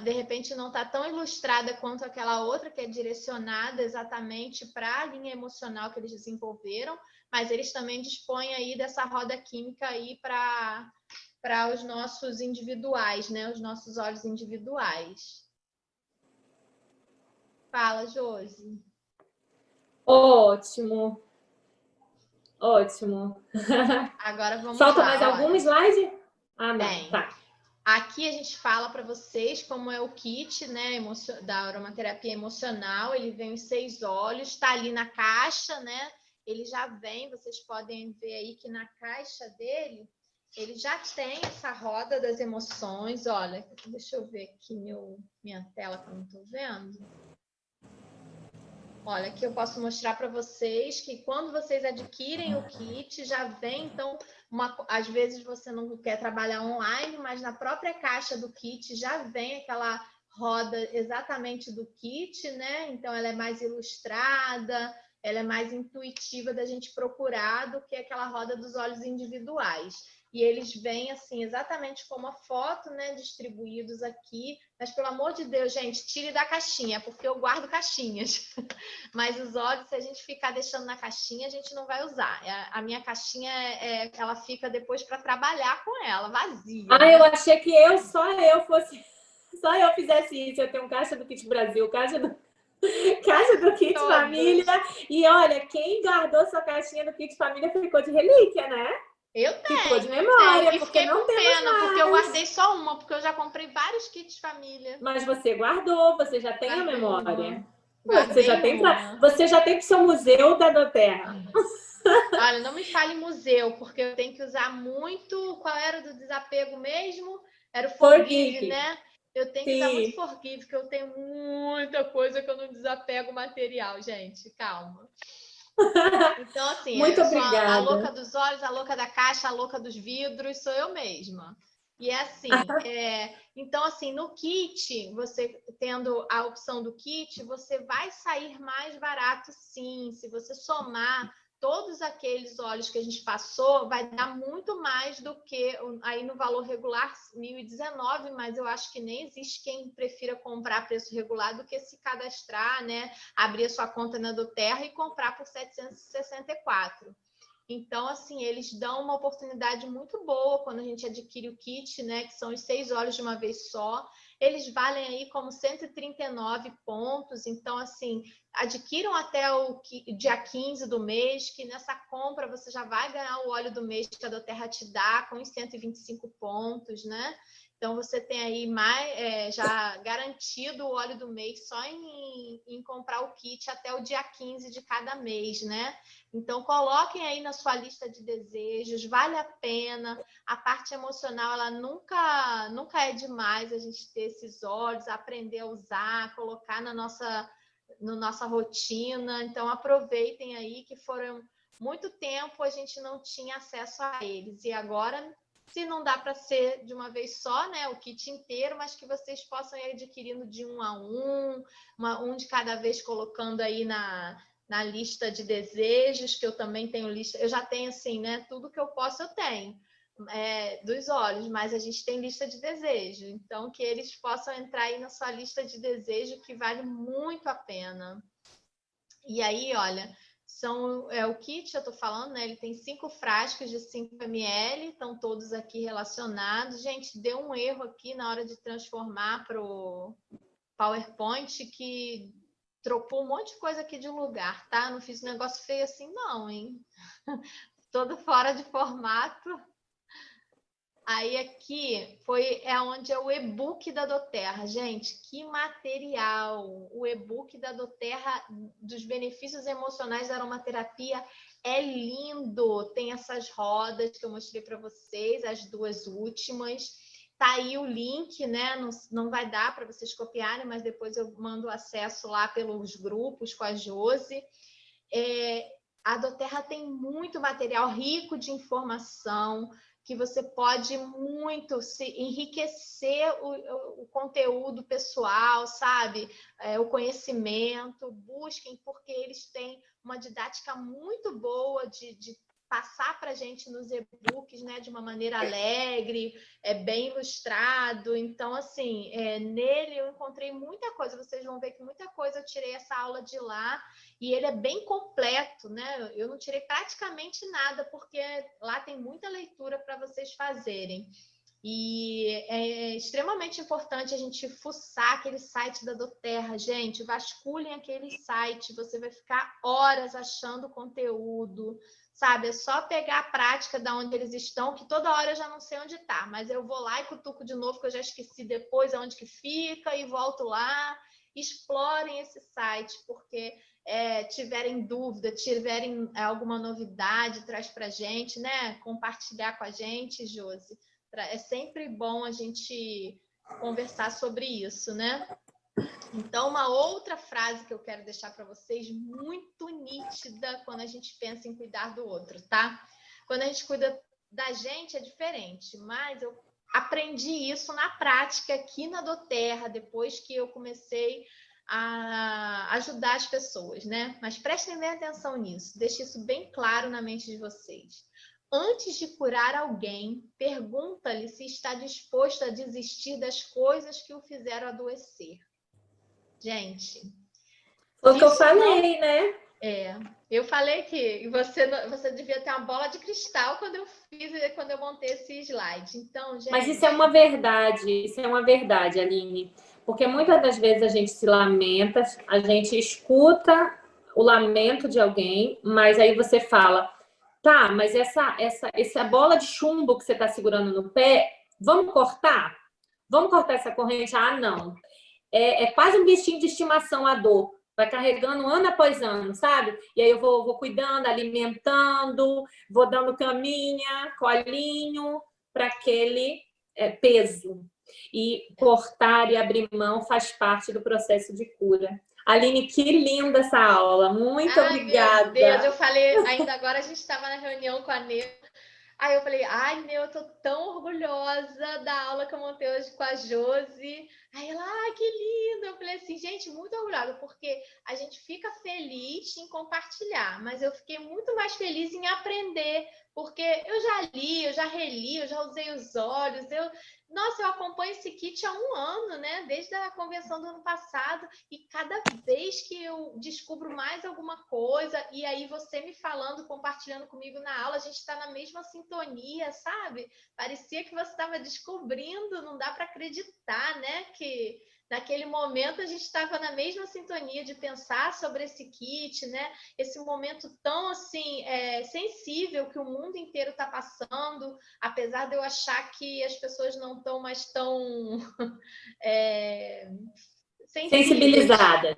de repente não tá tão ilustrada quanto aquela outra, que é direcionada exatamente para a linha emocional que eles desenvolveram, mas eles também dispõem aí dessa roda química aí para os nossos individuais, né? Os nossos óleos individuais. Fala, Josi. Ótimo. Ótimo. Agora vamos Falta lá. mais algum slide? Ah, não. Tem. Tá. Aqui a gente fala para vocês como é o kit, né, da aromaterapia emocional. Ele vem os 6 óleos, está ali na caixa, né? Ele já vem, vocês podem ver aí que na caixa dele, ele já tem essa roda das emoções. Olha, deixa eu ver aqui minha tela que eu não estou vendo. Olha, aqui eu posso mostrar para vocês que quando vocês adquirem o kit, já vem, então, às vezes você não quer trabalhar online, mas na própria caixa do kit já vem aquela roda exatamente do kit, né? Então, ela é mais ilustrada, ela é mais intuitiva da gente procurar do que aquela roda dos óleos individuais. e eles vêm assim, exatamente como a foto, né, distribuídos aqui. Mas, pelo amor de Deus, gente, tire da caixinha, porque eu guardo caixinhas. Mas os óleos, se a gente ficar deixando na caixinha, a gente não vai usar. A minha caixinha, ela fica depois para trabalhar com ela, vazia. Ah, eu achei que só eu fizesse isso. Eu tenho caixa do Kit Brasil, caixa do Kit Todos. Família. E olha, quem guardou sua caixinha do Kit Família ficou de relíquia, né? Eu tenho, ficou de memória, e porque fiquei não com temos pena, mais. porque eu guardei só uma, porque eu já comprei vários kits família. Mas você guardou, você já tem a memória. Você já tem para o seu museu da doTERRA. Olha, não me fale museu, porque eu tenho que usar muito. Qual era o do desapego mesmo? Era o Forgive, né? Eu tenho que usar muito Forgive, porque eu tenho muita coisa que eu não desapego material, gente. Calma. Então, assim, muito eu obrigada. sou a louca dos olhos, a louca da caixa, a louca dos vidros, sou eu mesma. E é assim, então assim, no kit, você tendo a opção do kit, você vai sair mais barato sim. Se você somar todos aqueles óleos que a gente passou, vai dar muito mais do que aí no valor regular 1.019, mas eu acho que nem existe quem prefira comprar preço regular do que se cadastrar, né? Abrir a sua conta na doTERRA e comprar por 764. Então, assim, eles dão uma oportunidade muito boa quando a gente adquire o kit, né? Que são os 6 óleos de uma vez só. Eles valem aí como 139 pontos. Então, assim, adquiram até o dia 15 do mês, que nessa compra você já vai ganhar o óleo do mês que a doTERRA te dá, com os 125 pontos, né? Então, você tem aí já garantido o óleo do mês só em comprar o kit até o dia 15 de cada mês, né? Então, coloquem aí na sua lista de desejos, vale a pena. A parte emocional, ela nunca é demais a gente ter esses óleos, aprender a usar, colocar na nossa rotina. Então, aproveitem aí que foram muito tempo a gente não tinha acesso a eles. E agora, se não dá para ser de uma vez só, né, o kit inteiro, mas que vocês possam ir adquirindo de um a um de cada vez, colocando aí na lista de desejos, que eu também tenho lista. Eu já tenho, assim, né, tudo que eu posso eu tenho. Dos olhos, mas a gente tem lista de desejo, então que eles possam entrar aí na sua lista de desejo, que vale muito a pena. E aí, olha, o kit, eu tô falando, né? Ele tem 5 frascos de 5 ml, estão todos aqui relacionados. Gente, deu um erro aqui na hora de transformar para o PowerPoint, que trocou um monte de coisa aqui de lugar, tá? Não fiz um negócio feio assim, não, hein? Todo fora de formato. Aí aqui é onde é o e-book da doTERRA. Gente, que material! O e-book da doTERRA dos benefícios emocionais da aromaterapia é lindo. Tem essas rodas que eu mostrei para vocês, as 2 últimas. Tá aí o link, né? Não vai dar para vocês copiarem, mas depois eu mando acesso lá pelos grupos com a Josi. A doTERRA tem muito material rico de informação, que você pode muito se enriquecer o conteúdo pessoal, sabe? O conhecimento, busquem, porque eles têm uma didática muito boa de passar para a gente nos e-books, né, de uma maneira alegre, bem ilustrado. Então, assim, nele eu encontrei muita coisa. Vocês vão ver que muita coisa eu tirei essa aula de lá, e ele é bem completo, né? Eu não tirei praticamente nada, porque lá tem muita leitura para vocês fazerem. E é extremamente importante a gente fuçar aquele site da doTERRA, gente. Vasculhem aquele site, você vai ficar horas achando conteúdo, sabe? É só pegar a prática de onde eles estão, que toda hora eu já não sei onde está, mas eu vou lá e cutuco de novo, que eu já esqueci depois aonde que fica, e volto lá. Explorem esse site, porque tiverem dúvida, tiverem alguma novidade, traz para a gente, né? Compartilhar com a gente, Josi. É sempre bom a gente conversar sobre isso, né? Então, uma outra frase que eu quero deixar para vocês, muito nítida quando a gente pensa em cuidar do outro, tá? Quando a gente cuida da gente é diferente, mas eu aprendi isso na prática aqui na doTERRA, depois que eu comecei a ajudar as pessoas, né? Mas prestem bem atenção nisso, deixe isso bem claro na mente de vocês. Antes de curar alguém, pergunta-lhe se está disposto a desistir das coisas que o fizeram adoecer. Gente, Foi o que eu isso não... falei, né? Eu falei que você devia ter uma bola de cristal quando eu montei esse slide. Então, gente... Mas isso é uma verdade, Aline. Porque muitas das vezes a gente se lamenta, a gente escuta o lamento de alguém, mas aí você fala, tá, mas essa bola de chumbo que você está segurando no pé, vamos cortar? Vamos cortar essa corrente? Ah, não. É quase um bichinho de estimação a dor. Vai carregando ano após ano, sabe? E aí eu vou cuidando, alimentando, vou dando caminha, colinho para aquele peso. E cortar e abrir mão faz parte do processo de cura. Aline, que linda essa aula. Muito obrigada. Meu Deus, eu falei, ainda agora a gente estava na reunião com a Neu. Aí eu falei, ai, meu, eu tô tão orgulhosa da aula que eu montei hoje com a Josi. Aí ela, ai, que lindo. Eu falei assim, gente, muito orgulhosa, porque a gente fica feliz em compartilhar, mas eu fiquei muito mais feliz em aprender, porque eu já li, eu já reli, eu já usei os olhos, nossa, eu acompanho esse kit há 1 ano, né? Desde a convenção do ano passado, e cada vez que eu descubro mais alguma coisa, e aí você me falando, compartilhando comigo na aula, a gente está na mesma sintonia, sabe? Parecia que você estava descobrindo, não dá para acreditar, né? Que naquele momento a gente estava na mesma sintonia de pensar sobre esse kit, né? Esse momento tão assim sensível que o mundo inteiro está passando, apesar de eu achar que as pessoas não estão mais tão Sensibilizadas.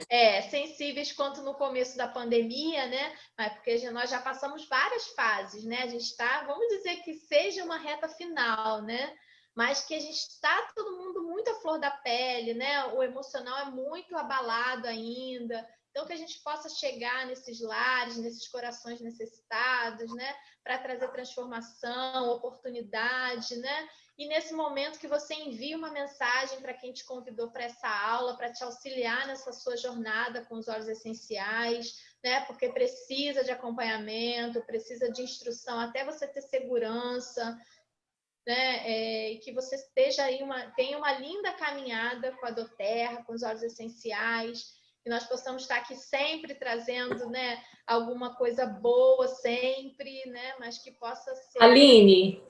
Sensíveis quanto no começo da pandemia, né? Mas porque nós já passamos várias fases, né? A gente está, vamos dizer que seja uma reta final, né? Mas que a gente está todo mundo muito à flor da pele, né? O emocional é muito abalado ainda. Então, que a gente possa chegar nesses lares, nesses corações necessitados, né? Para trazer transformação, oportunidade, né? E nesse momento que você envia uma mensagem para quem te convidou para essa aula, para te auxiliar nessa sua jornada com os óleos essenciais, né? Porque precisa de acompanhamento, precisa de instrução, até você ter segurança, né? Que você esteja aí tenha uma linda caminhada com a doTERRA, com os óleos essenciais, que nós possamos estar aqui sempre trazendo, né, alguma coisa boa sempre, né? Mas que possa ser... Aline,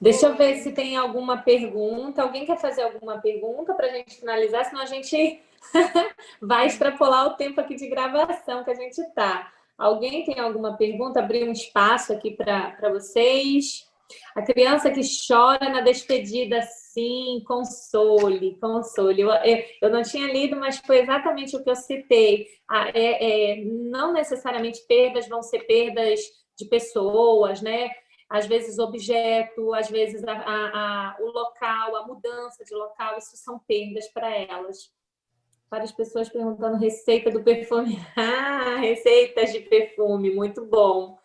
deixa eu ver se tem alguma pergunta. Alguém quer fazer alguma pergunta para a gente finalizar? Senão a gente vai extrapolar o tempo aqui de gravação que a gente está. Alguém tem alguma pergunta? Abrir um espaço aqui para vocês. A criança que chora na despedida, sim, console. Eu não tinha lido, mas foi exatamente o que eu citei. Não necessariamente perdas vão ser perdas de pessoas, né? Às vezes objeto, às vezes o local, a mudança de local, isso são perdas para elas. Várias pessoas perguntando receita do perfume. Ah, receitas de perfume, muito bom.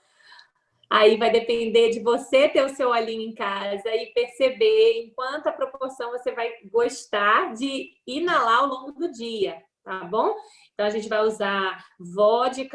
Aí vai depender de você ter o seu olhinho em casa e perceber em quanta proporção você vai gostar de inalar ao longo do dia, tá bom? Então, a gente vai usar vodka,